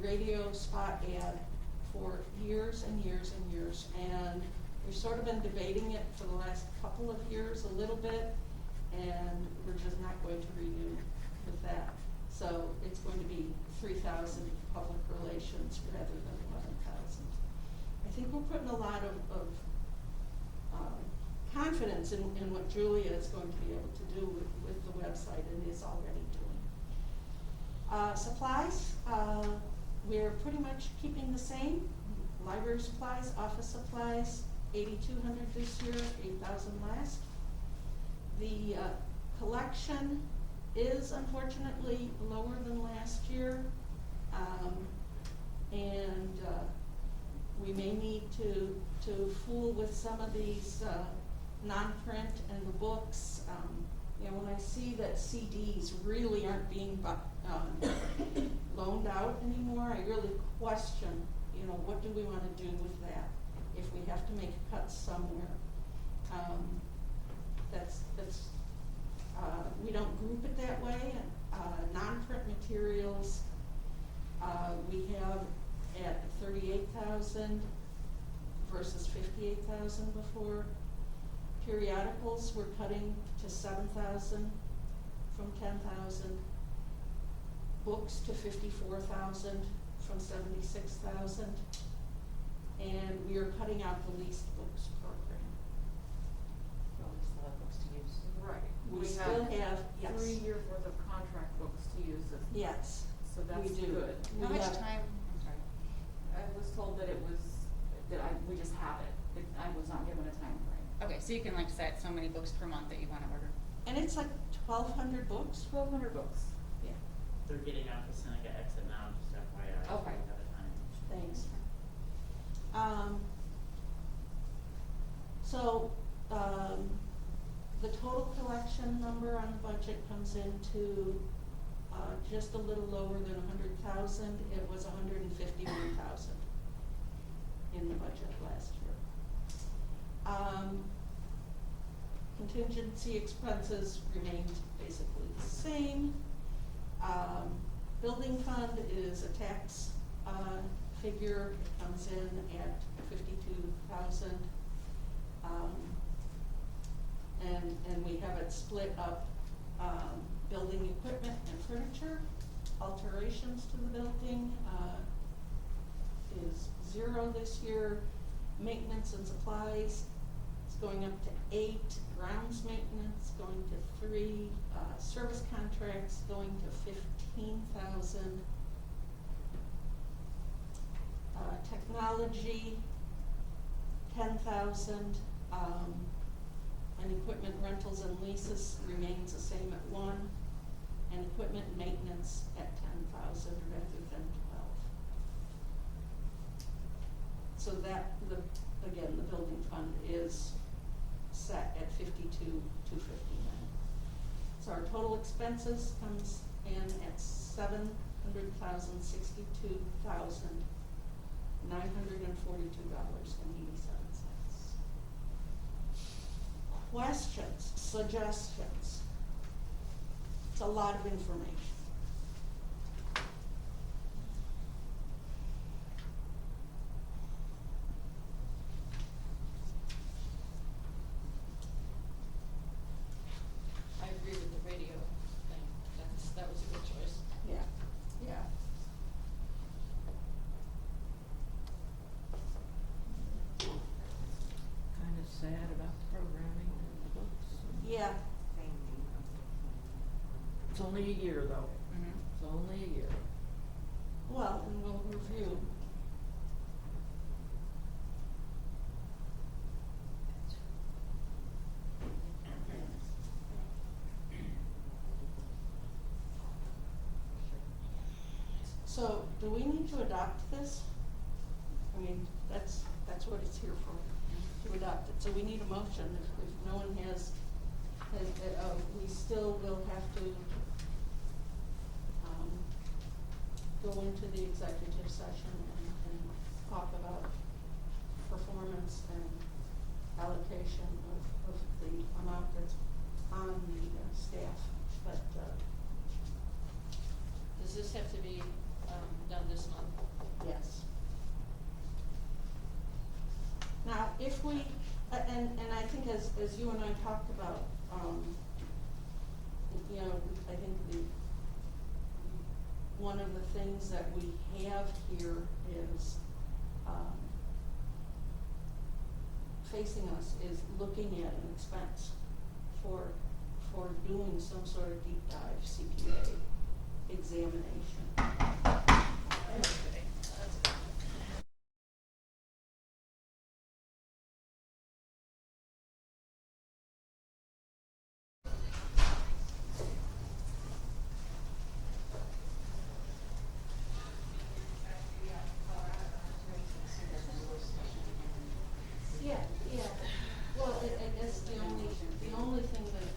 radio spot ad for years and years and years, and we've sort of been debating it for the last couple of years a little bit, and we're just not going to renew with that. So it's going to be 3,000 public relations rather than 11,000. I think we're putting a lot of confidence in what Julia is going to be able to do with the website, and is already doing. Supplies, we're pretty much keeping the same. Library supplies, office supplies, 8,200 this year, 8,000 last. The collection is unfortunately lower than last year, and we may need to fool with some of these non-print and the books. You know, when I see that CDs really aren't being loaned out anymore, I really question, you know, what do we want to do with that if we have to make cuts somewhere. We don't group it that way. Non-print materials, we have at 38,000 versus 58,000 before. Periodicals, we're cutting to 7,000 from 10,000. Books to 54,000 from 76,000. And we are cutting out the leased books program. Well, we still have books to use. Right. We still have, yes. 3 years worth of contract books to use this. Yes, So that's we do. good. We How much have- time, I'm sorry. I was told that we just have it. I was not given a time frame. Okay, so you can like set so many books per month that you wanna order. And it's like 1,200 books. 1,200 books. Yeah, They're getting off the Seneca exit now, just FYI. so Okay. we have a time. thanks. So, the total collection number on the budget comes into, just a little lower than 100,000. It was 151,000 in the budget last year. Contingency expenses remained basically the same. Building fund is a tax, figure, it comes in at 52,000. And we have it split up, building equipment and furniture. Alterations to the building, is 0 this year. Maintenance and supplies is going up to 8, grounds maintenance going to 3, service contracts going to 15,000. Technology, 10,000, and equipment rentals and leases remains the same at 1, and equipment maintenance at 10,000 rather than 12. So that, again, the building fund is set at 52,259. So our total expenses comes in at $762,942.87. Questions, suggestions? It's a lot of information. I agree with the radio thing, that was a good choice. Yeah, yeah. Kind of sad about the programming and the books. Yeah, It's only a year though. Mm-hmm. It's only a year. well, and we'll review. So, do we need to adopt this? I mean, that's what it's here for, to adopt it. So we need a motion. If no one has, we still will have to, go into the executive session and talk about performance and allocation of the amount that's on the staff, but, Does this have to be, done this month? yes. Now, if we, and I think as you and I talked about, you know, I think one of the things that we have here is, facing us is looking at an expense for doing some sort of deep dive CPA examination. Yeah, yeah. Well, I guess the only thing that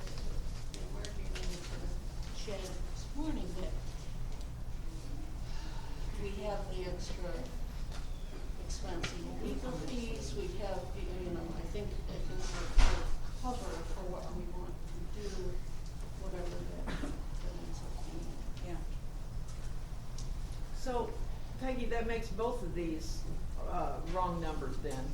we're hearing from Chad this morning that we have the extra expense in legal fees, we have, you know, I think we're covered for what we want to do, whatever that ends up being. Yeah. So, Peggy, that makes both of these, wrong numbers then.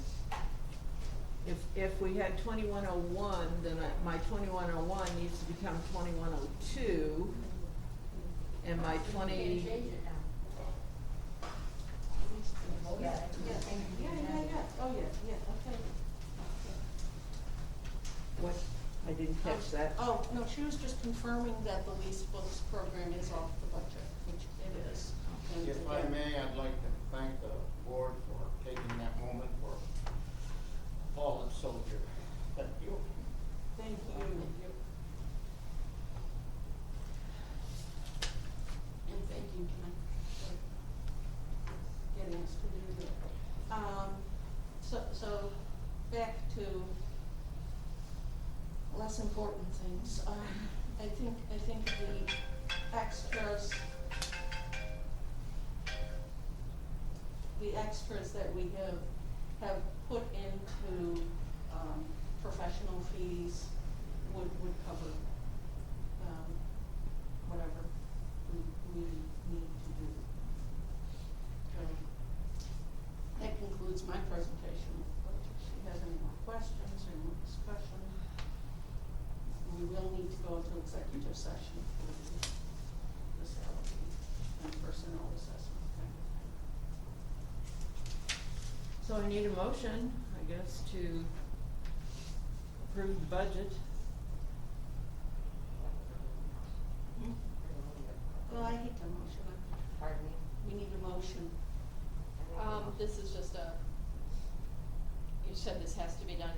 If we had 2101, then my 2101 needs to become 2102, and my 20. Yeah, oh, yeah, okay. What? I didn't catch that. Oh, no, she was just confirming that the lease books program is off the budget, which it is. And- If I may, I'd like to thank the board for taking that moment for a fallen soldier. Thank you. Thank you. And thank you, Ken, for getting us to do that. So back to less important things. I think the extras that we have put into, professional fees would cover, whatever we need to do. That concludes my presentation. If she has any more questions or more discussion, we will need to go into executive session for the salary and personnel assessment kind of thing. So I need a motion, I guess, to approve the budget. Well, I hate the motion. Pardon me? We need a motion. This is just you said this has to be done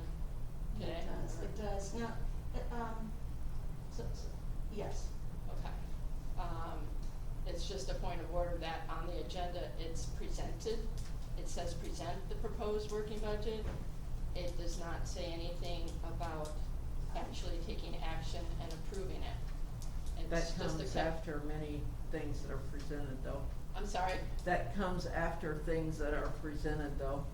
today? It does. Now, yes. Okay. It's just a point of order that on the agenda, it's presented. It says present the proposed working budget. It does not say anything about actually taking action and approving it. That It's just comes a after many things that are presented, though. I'm sorry? That comes after things that are presented, though.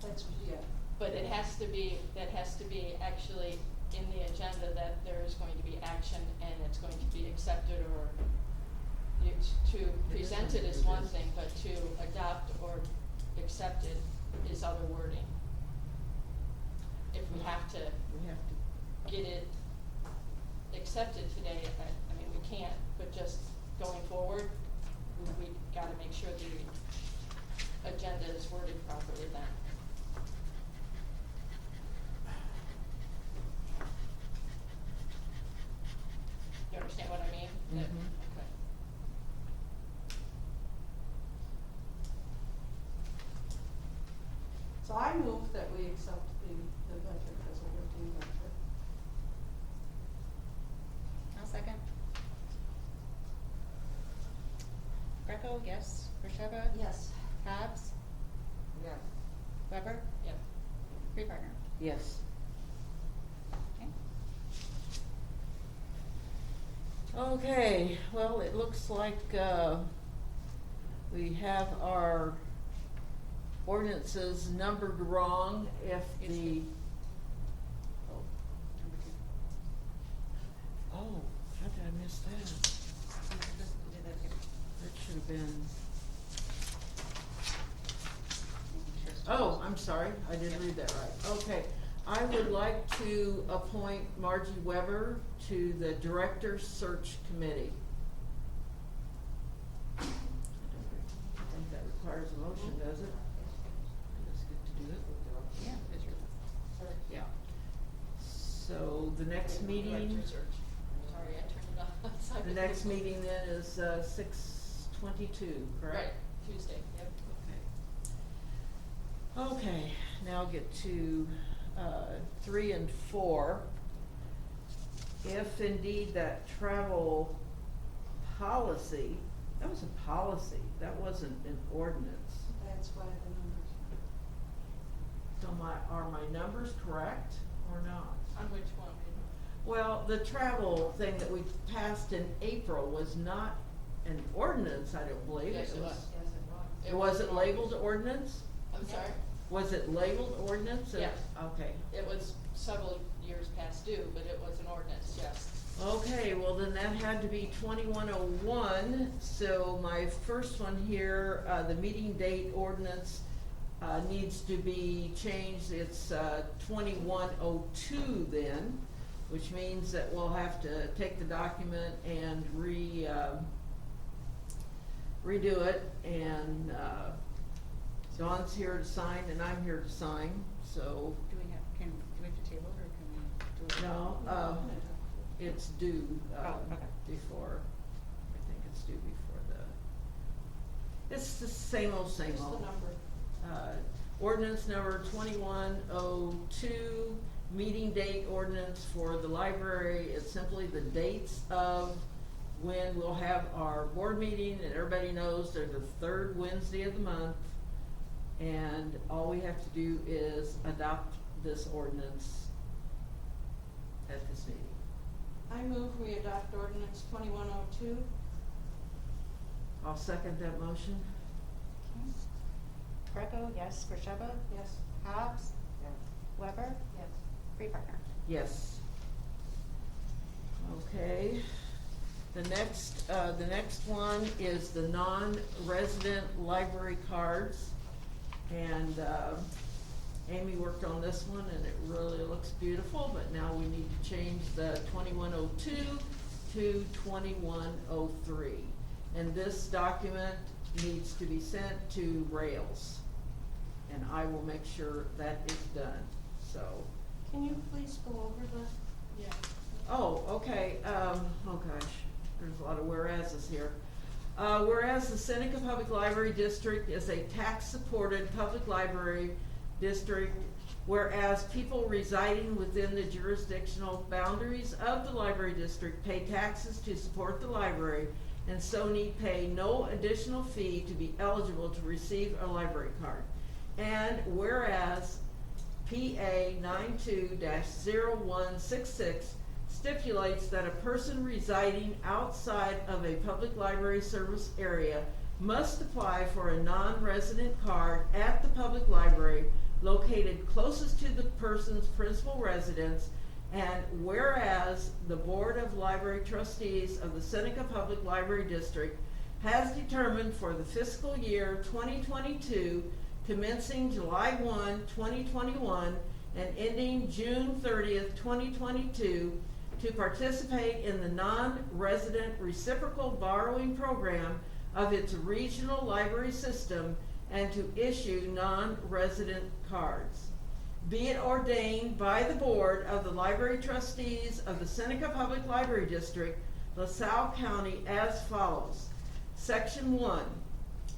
That's, yeah. But it has to be, that has to be actually in the agenda that there is going to be action and it's going to be accepted or to present it is one thing, but to adopt or accept it is other wording. If we have to get it accepted today, I mean, we can't, but just going forward, we gotta make sure the agenda is worded properly then. You understand what I mean? That- Mhm. Okay. So I move that we accept the budget as a working budget. I'll second. Greco, yes. Khrushcheva? Yes. Hobbs? Yes. Weber? Yep. Freeburger? Yes. Okay. Okay, well, it looks like, we have our ordinances numbered wrong if the. Oh, Number 2. oh, how did I miss that? Did that again. That should have been, Sure it's oh, I'm sorry, I didn't read that right. Okay, I would like to appoint Margie Weber to the Director Search Committee. I don't think that requires a motion, does it? I just get to do it. Yeah, it's your. Yeah. So the next meeting, Director search. Sorry, I turned it off. the next meeting then is 6/22, correct? Right, Tuesday, yep. Okay, now get to 3 and 4. If indeed that travel policy, that was a policy, that wasn't an ordinance. That's why the numbers. So are my numbers correct or not? On which one? Well, the travel thing that we passed in April was not an ordinance, I don't believe. Yes, it was. Yes, it was. It wasn't labeled ordinance? I'm sorry? Was it labeled ordinance? Yes. Okay. It was several years past due, but it was an ordinance, yes. Okay, well then that had to be 2101, so my first one here, the meeting date ordinance, needs to be changed. It's 2102 then, which means that we'll have to take the document and redo it, and Dawn's here to sign and I'm here to sign, so. Do we have to table it, or can we do it? No, it's due, Oh, okay. before, I think it's due before it's the same old, Just the number. Ordinance number 2102, meeting date ordinance for the library. It's simply the dates of when we'll have our board meeting, and everybody knows they're the third Wednesday of the month. And all we have to do is adopt this ordinance at this meeting. I move we adopt ordinance 2102. I'll second that motion. Greco, yes. Borsheba? Yes. Hobbs? Weber? Yes. Freepartner? Yes. Okay. The next one is the non-resident library cards. And, Amy worked on this one and it really looks beautiful, but now we need to change the 2102 to 2103. And this document needs to be sent to Rails. And I will make sure that is done, so. Can you please go over the? Yeah. Oh, okay, oh gosh, there's a lot of whereases here. Whereas the Seneca Public Library District is a tax-supported public library district, whereas people residing within the jurisdictional boundaries of the library district pay taxes to support the library, and so need pay no additional fee to be eligible to receive a library card. And whereas PA 92-0166 stipulates that a person residing outside of a public library service area must apply for a non-resident card at the public library located closest to the person's principal residence, and whereas the Board of Library Trustees of the Seneca Public Library District has determined for the fiscal year 2022, commencing July 1, 2021, and ending June 30th, 2022, to participate in the non-resident reciprocal borrowing program of its regional library system and to issue non-resident cards. Be it ordained by the Board of the Library Trustees of the Seneca Public Library District, LaSalle County, as follows. Section 1.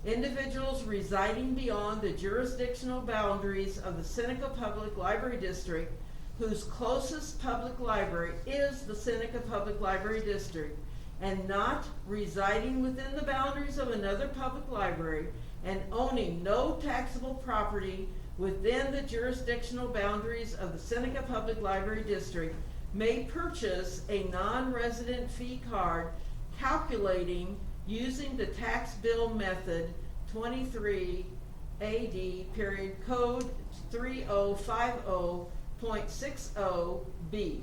Individuals residing beyond the jurisdictional boundaries of the Seneca Public Library District whose closest public library is the Seneca Public Library District and not residing within the boundaries of another public library and owning no taxable property within the jurisdictional boundaries of the Seneca Public Library District may purchase a non-resident fee card calculating using the tax bill method 23 AD period code 3050.60B.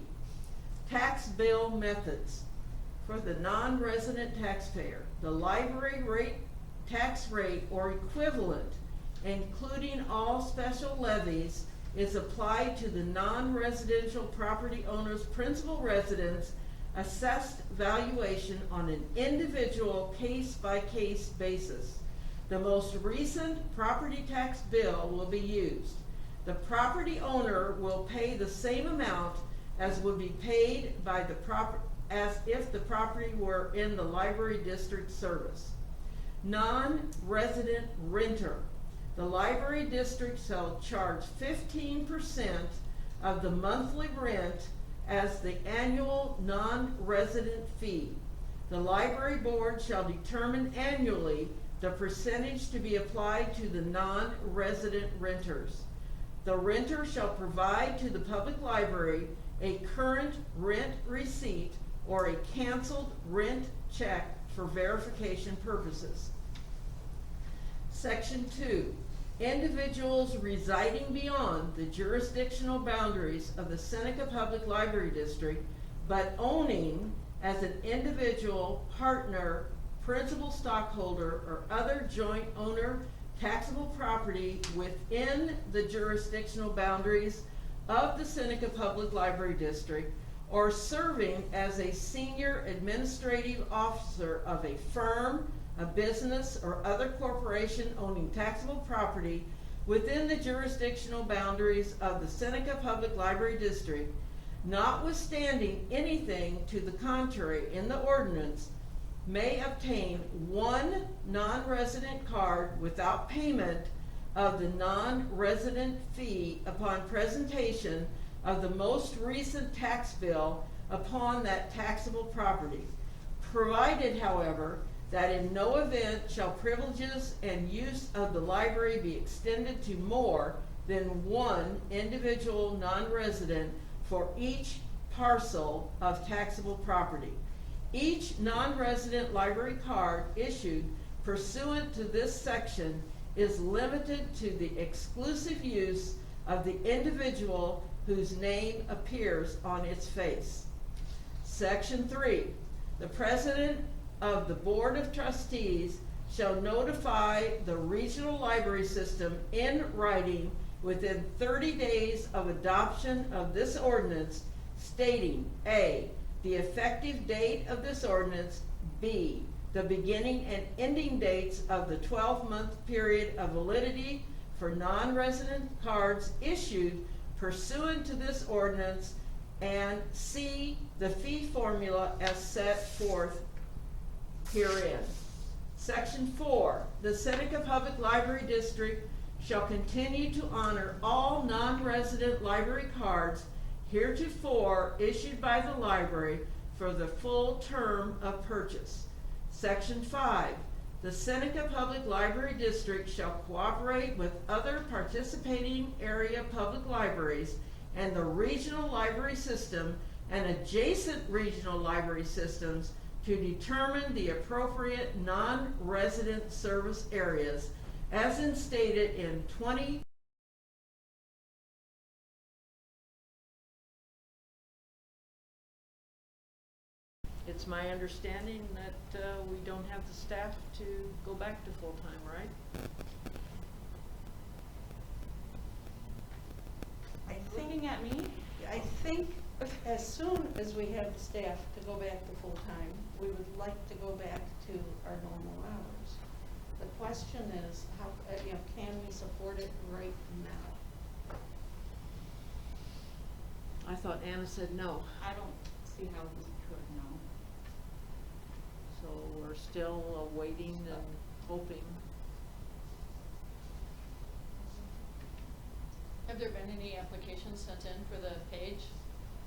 Tax bill methods. For the non-resident taxpayer, the library rate, tax rate or equivalent, including all special levies, is applied to the non-residential property owner's principal residence assessed valuation on an individual case-by-case basis. The most recent property tax bill will be used. The property owner will pay the same amount as would be paid by the as if the property were in the library district service. Non-resident renter. The library district shall charge 15% of the monthly rent as the annual non-resident fee. The library board shall determine annually the percentage to be applied to the non-resident renters. The renter shall provide to the public library a current rent receipt or a canceled rent check for verification purposes. Section 2. Individuals residing beyond the jurisdictional boundaries of the Seneca Public Library District but owning as an individual, partner, principal stockholder, or other joint owner taxable property within the jurisdictional boundaries of the Seneca Public Library District, or serving as a senior administrative officer of a firm, a business, or other corporation owning taxable property within the jurisdictional boundaries of the Seneca Public Library District, notwithstanding anything to the contrary in the ordinance, may obtain one non-resident card without payment of the non-resident fee upon presentation of the most recent tax bill upon that taxable property, provided, however, that in no event shall privileges and use of the library be extended to more than one individual non-resident for each parcel of taxable property. Each non-resident library card issued pursuant to this section is limited to the exclusive use of the individual whose name appears on its face. Section 3. The President of the Board of Trustees shall notify the regional library system in writing within 30 days of adoption of this ordinance, stating A, the effective date of this ordinance, B, the beginning and ending dates of the 12-month period of validity for non-resident cards issued pursuant to this ordinance, and C, the fee formula as set forth herein. Section 4. The Seneca Public Library District shall continue to honor all non-resident library cards heretofore issued by the library for the full term of purchase. Section 5. The Seneca Public Library District shall cooperate with other participating area public libraries and the regional library system and adjacent regional library systems to determine the appropriate non-resident service areas as instated in 20. It's my understanding that we don't have the staff to go back to full-time, right? Looking at me, I think as soon as we have the staff to go back to full-time, we would like to go back to our normal hours. The question is, how, can we support it right now? I thought Anna said no, I don't see how we could, no. so we're still waiting and hoping. Have there been any applications sent in for the page?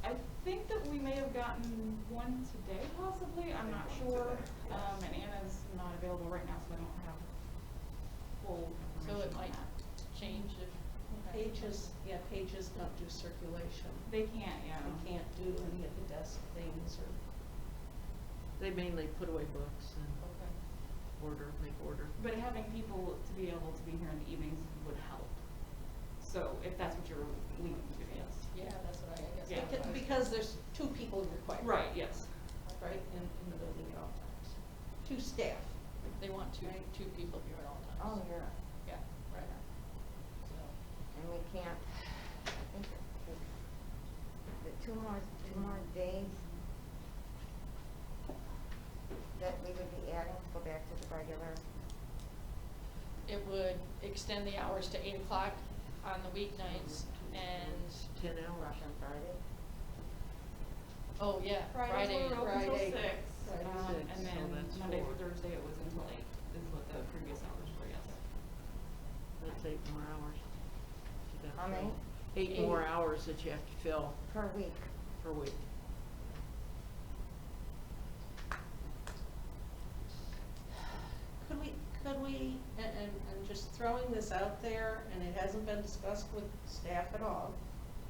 I think that we may have gotten one today possibly, I'm not sure. And Anna's not available right now, so I don't have full So it information on might that. change if. Pages don't do circulation. They can't, yeah. They can't do any of the desk things or. They mainly put away books and Okay. make order. But having people to be able to be here in the evenings would help. So if that's what you're leaning to, yes. Yeah, that's what I guess. Yeah. Because there's two people required. Right, yes. Right, in the building at all times. Two staff. They want two people here at all times. Oh, yeah, Yeah, right. So, and we can't, I think the two more days that we would be adding to go back to the regular. it would extend the hours to 8 o'clock on the weeknights and, 10 hours. Russian Friday. oh yeah, Fridays Friday. were open till Friday. 6, Friday and so then that's Monday 4. through Thursday it was until 8, is what the previous hours were, yes. That's 8 more hours. You gotta How many? fill. 8 more hours that you have to fill Per week. per week. Could we, and just throwing this out there, and it hasn't been discussed with staff at all,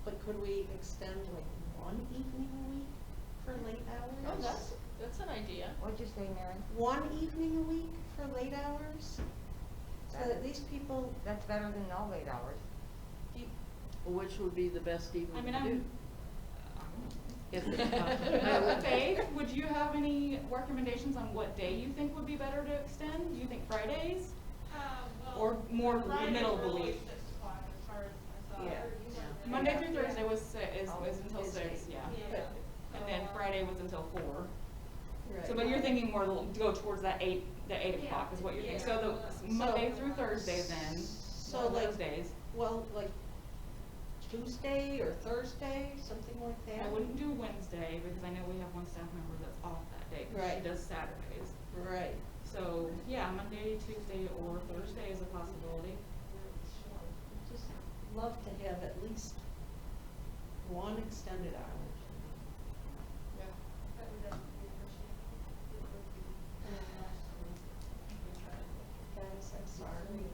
but could we extend like one evening a week for late hours? Oh, that's an idea. What'd you say, Mary? One evening a week for late hours? So that these people, That's better than no late hours. Which would be the best evening I mean, to do? if it's possible. Faith, would you have any recommendations on what day you think would be better to extend? Do you think Fridays? Or more middle of the week? 6 o'clock as far as I saw. Yeah. Monday through Thursday was is until Is 6, yeah. Yeah. And then Friday was until 4. Right. So, but you're thinking more to go towards that 8 o'clock is what you're thinking. So the Monday through Thursday then, So one of like, those days. well, like Tuesday or Thursday, something like that? I wouldn't do Wednesday because I know we have one staff member that's off that day, 'cause she Right. does Saturdays. Right. So, yeah, Monday, Tuesday, or Thursday is a possibility. Just love to have at least one extended hour. That would definitely Guys, I'm sorry.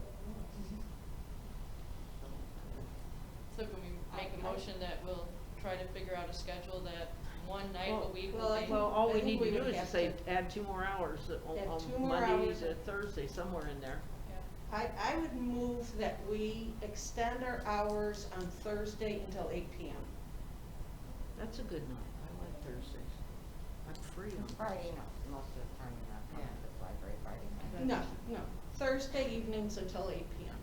So can we make a motion that we'll try to figure out a schedule that one night a week will well, be? I- Well, all I we think need we to do would is have say, to- add 2 more hours Add on 2 more Monday hours. to Thursday, somewhere in there. Yeah. I would move that we extend our hours on Thursday until 8 PM. That's a good night, I like Thursdays. I'm free on Friday, no, most of the time you're not coming to the library Friday night. No, Thursday evenings until 8 PM.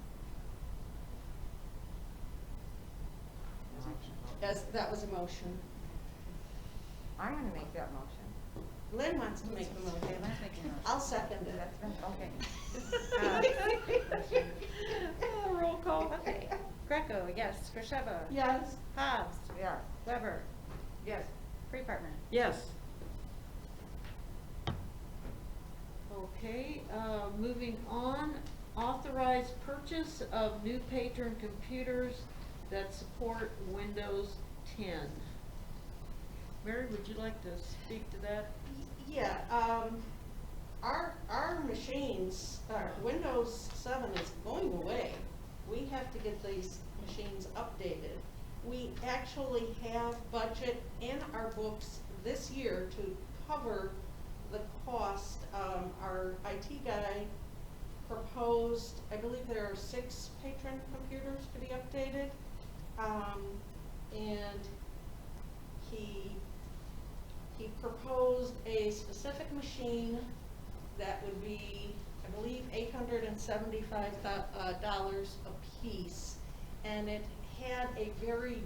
As, that was a motion. I'm gonna make that motion. Lynn wants to make the Okay, motion. let's make a motion. I'll second it. That's been, okay. Roll call. Okay, Greco, yes, Krisheva. Yes. Hobbs. Yes. Weber. Yes. Freepartner. Yes. Okay, moving on, authorized purchase of new patron computers that support Windows 10. Mary, would you like to speak to that? Yeah, our machines, Windows 7 is going away. We have to get these machines updated. We actually have budget in our books this year to cover the cost. Our IT guy proposed, I believe there are 6 patron computers to be updated. And he proposed a specific machine that would be, I believe, $875 a piece. And it had a very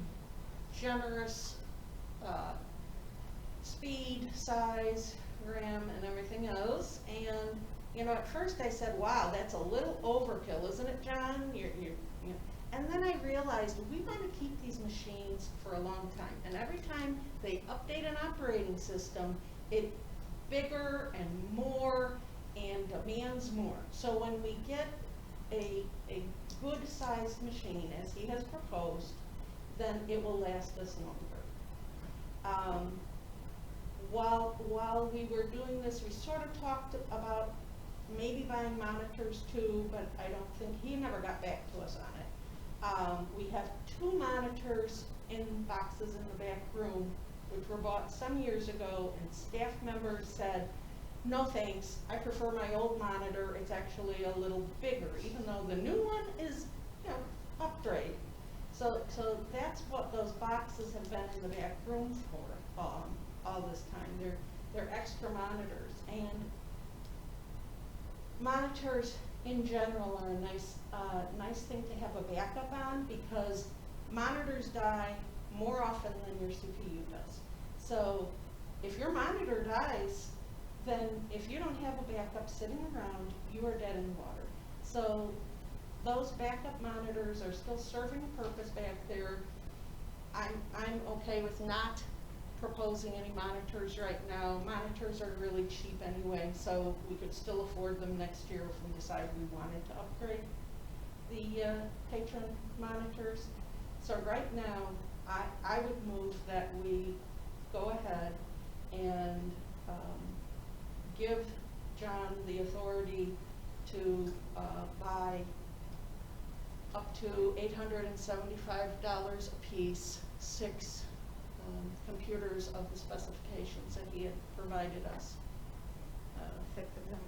generous speed, size, RAM, and everything else. And, you know, at first I said, wow, that's a little overkill, isn't it, John? And then I realized we want to keep these machines for a long time. And every time they update an operating system, it bigger and more and demands more. So when we get a good sized machine, as he has proposed, then it will last us longer. While we were doing this, we sort of talked about maybe buying monitors too, but I don't think, he never got back to us on it. We have 2 monitors in boxes in the back room, which were bought some years ago, and staff members said, no thanks, I prefer my old monitor, it's actually a little bigger, even though the new one is, you know, upgrade. So that's what those boxes have been in the back room for, all this time. They're extra monitors, and monitors in general are a nice thing to have a backup on, because monitors die more often than your CPU does. So if your monitor dies, then if you don't have a backup sitting around, you are dead in the water. So those backup monitors are still serving a purpose back there. I'm okay with not proposing any monitors right now. Monitors are really cheap anyway, so we could still afford them next year if we decide we wanted to upgrade the patron monitors. So right now, I would move that we go ahead and give John the authority to buy up to $875 a piece, 6 computers of the specifications that he had provided us. 6 of them,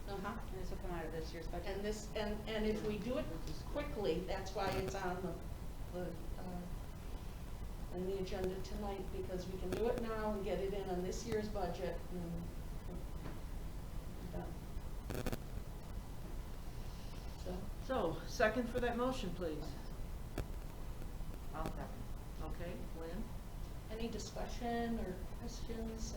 so. Uh-huh. And this will come out of this year's budget. And this, and if we do it quickly, that's why it's on the in the agenda tonight, because we can do it now and get it in on this year's budget and be done. So, second for that motion, please. I'll second. Okay, Lynn? Any discussion or questions?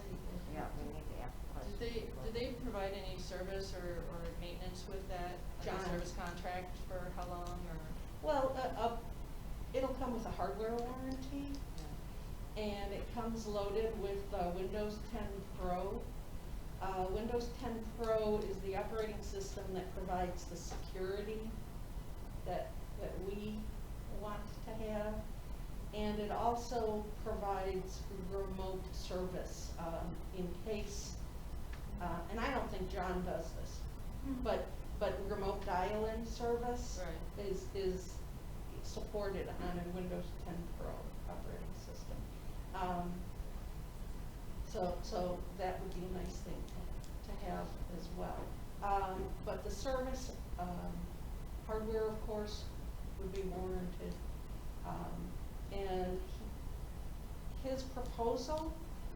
Yeah, we need to ask questions. Did they provide any service or maintenance with that, John. service contract for how long, or? Well, it'll come with a hardware warranty, and it comes loaded with Windows 10 Pro. Windows 10 Pro is the operating system that provides the security that we want to have. And it also provides remote service, in case, and I don't think John does this, but remote dial-in service Right. is supported on a Windows 10 Pro operating system. So that would be a nice thing to have as well. But the service, hardware, of course, would be warranted. And his proposal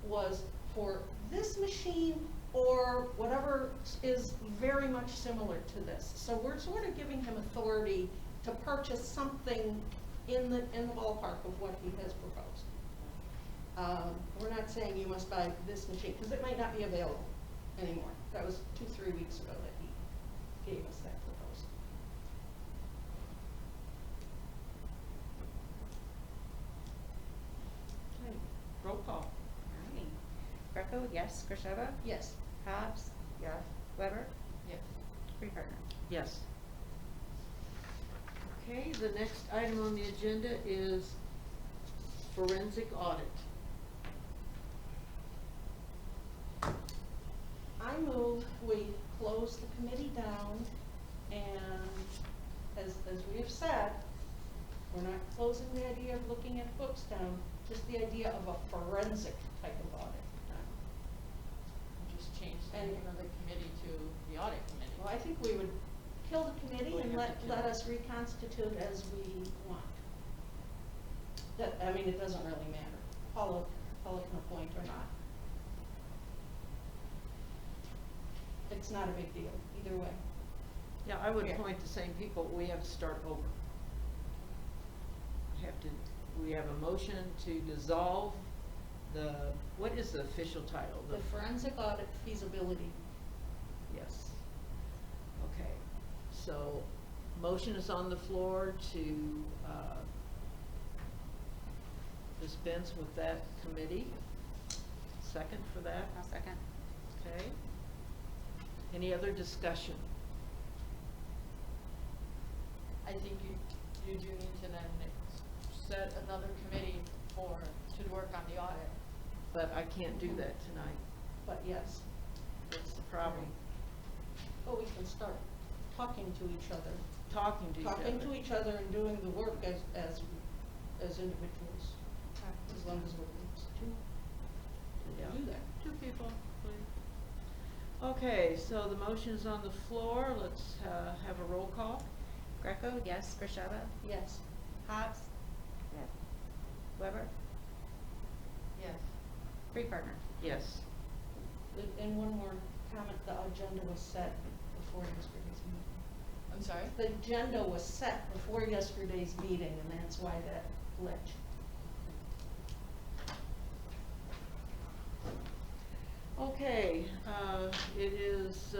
was for this machine or whatever is very much similar to this. So we're sort of giving him authority to purchase something in the ballpark of what he has proposed. We're not saying you must buy this machine, because it might not be available anymore. That was 2-3 weeks ago that he gave us that proposal. Okay, roll call. Alright. Greco, yes. Krisheva? Yes. Hobbs? Yes. Weber? Yes. Freehartner? Yes. Okay, the next item on the agenda is forensic audit. I move we close the committee down, and as we have said, we're not closing the idea of looking at books down, just the idea of a forensic type of audit down. Just change the And- name of the committee to the audit committee. Well, I think we would kill the committee We and have let to kill it. us reconstitute as we want. That, I mean, it doesn't really matter. Paula can appoint or not. It's not a big deal, either way. Yeah, I would Yeah. appoint the same people, we have to start over. We have a motion to dissolve what is the official title? The forensic audit feasibility. Yes. Okay, so motion is on the floor to dispense with that committee. Second for that, I'll second. okay? Any other discussion? I think you do need to then set another committee to work on the audit. But I can't do that tonight, But yes, that's the problem. but we can start talking to each other. Talking to each other. Talking to each other and doing the work as individuals, as long as we're two Yeah. to do that. 2 people, please. Okay, so the motion is on the floor, let's have a roll call. Greco, yes. Krisheva? Yes. Hobbs? Yes. Weber? Yes. Freehartner? Yes. And one more comment, the agenda was set before yesterday's meeting. I'm sorry? The agenda was set before yesterday's meeting, and that's why that glitch. Okay, it is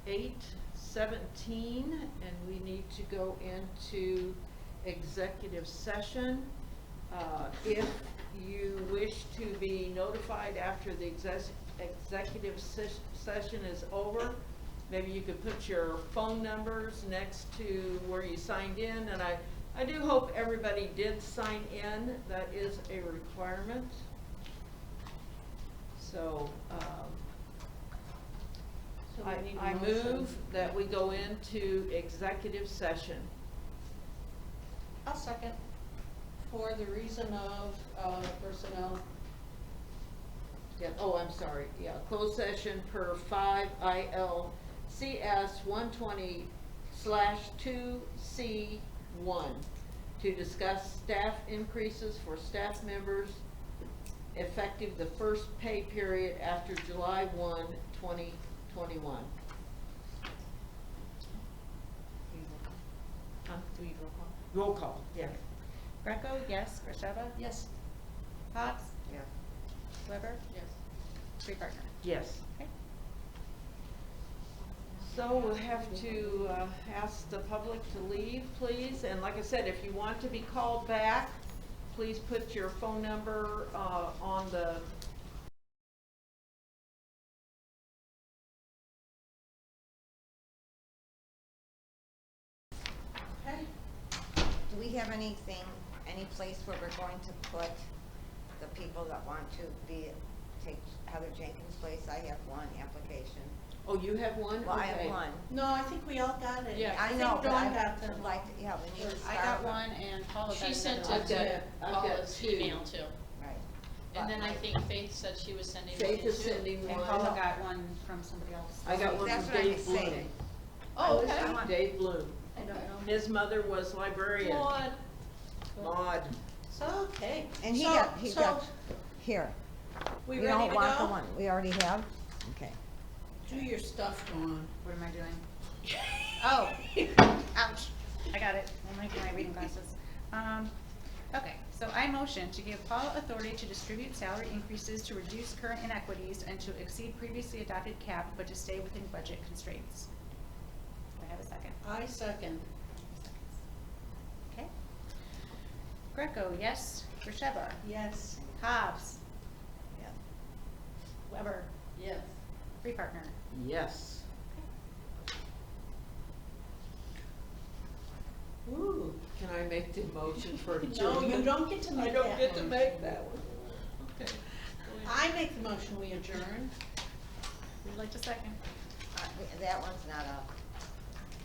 8:17, and we need to go into executive session. If you wish to be notified after the executive session is over, maybe you could put your phone numbers next to where you signed in, and I do hope everybody did sign in. That is a requirement. So, So we need a I motion. move that we go into executive session. I'll second, for the reason of personnel. Yeah, oh, I'm sorry, yeah, closed session per 5 ILCS 120/2C1. to discuss staff increases for staff members effective the first pay period after July 1, 2021. Do we roll call? Roll call, yeah. Greco, yes. Grisheva? Yes. Hobbs? Yeah. Weber? Yes. Free partner. Yes. Okay. So we'll have to ask the public to leave, please. And like I said, if you want to be called back, please put your phone number on the Okay. Do we have anything, any place where we're going to put the people that want to take Heather Jenkins' place? I have one application. Oh, you have one? Well, I have Okay. one. No, I think we all got it. Yeah. I think know, but Dawn I got them. would like to, yeah, we need to start. I got one and Paula got She sent another it one. to I've got Paula's two. email too. Right. And then I But think Faith said she was sending one Faith too. is sending And one. Paula got one from somebody else. I got one That's from what I'm Dave Bloom. saying. Oh, I okay. want- Dave Bloom. I don't know. His mother was librarian. Maud. Maud. So, okay. And he So- got, so, here. we We ready don't to want the go? one, we already have? Okay. Do your stuff, Dawn. What am I doing? Oh, ouch. I got it. I'm making my reading glasses. Okay, so I motion to give Paula authority to distribute salary increases to reduce current inequities and to exceed previously adopted cap, but to stay within budget constraints. Do I have a second? I second. Okay. Greco, yes. Grisheva? Yes. Hobbs? Yeah. Weber? Yes. Free partner? Yes. Ooh. Can I make the motion for No, adjournment? you don't get to make I that don't get to motion. make that one. Okay. I make the motion, we adjourn. Would you like to second? That one's not up.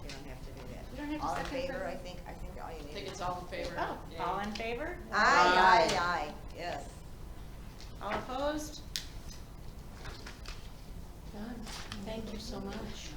You don't have to do that. We don't have to All in second for favor, the- I think all you need. I think is- it's all in favor. Oh, all in favor? Aye, yes. All opposed? Done. Thank you so much.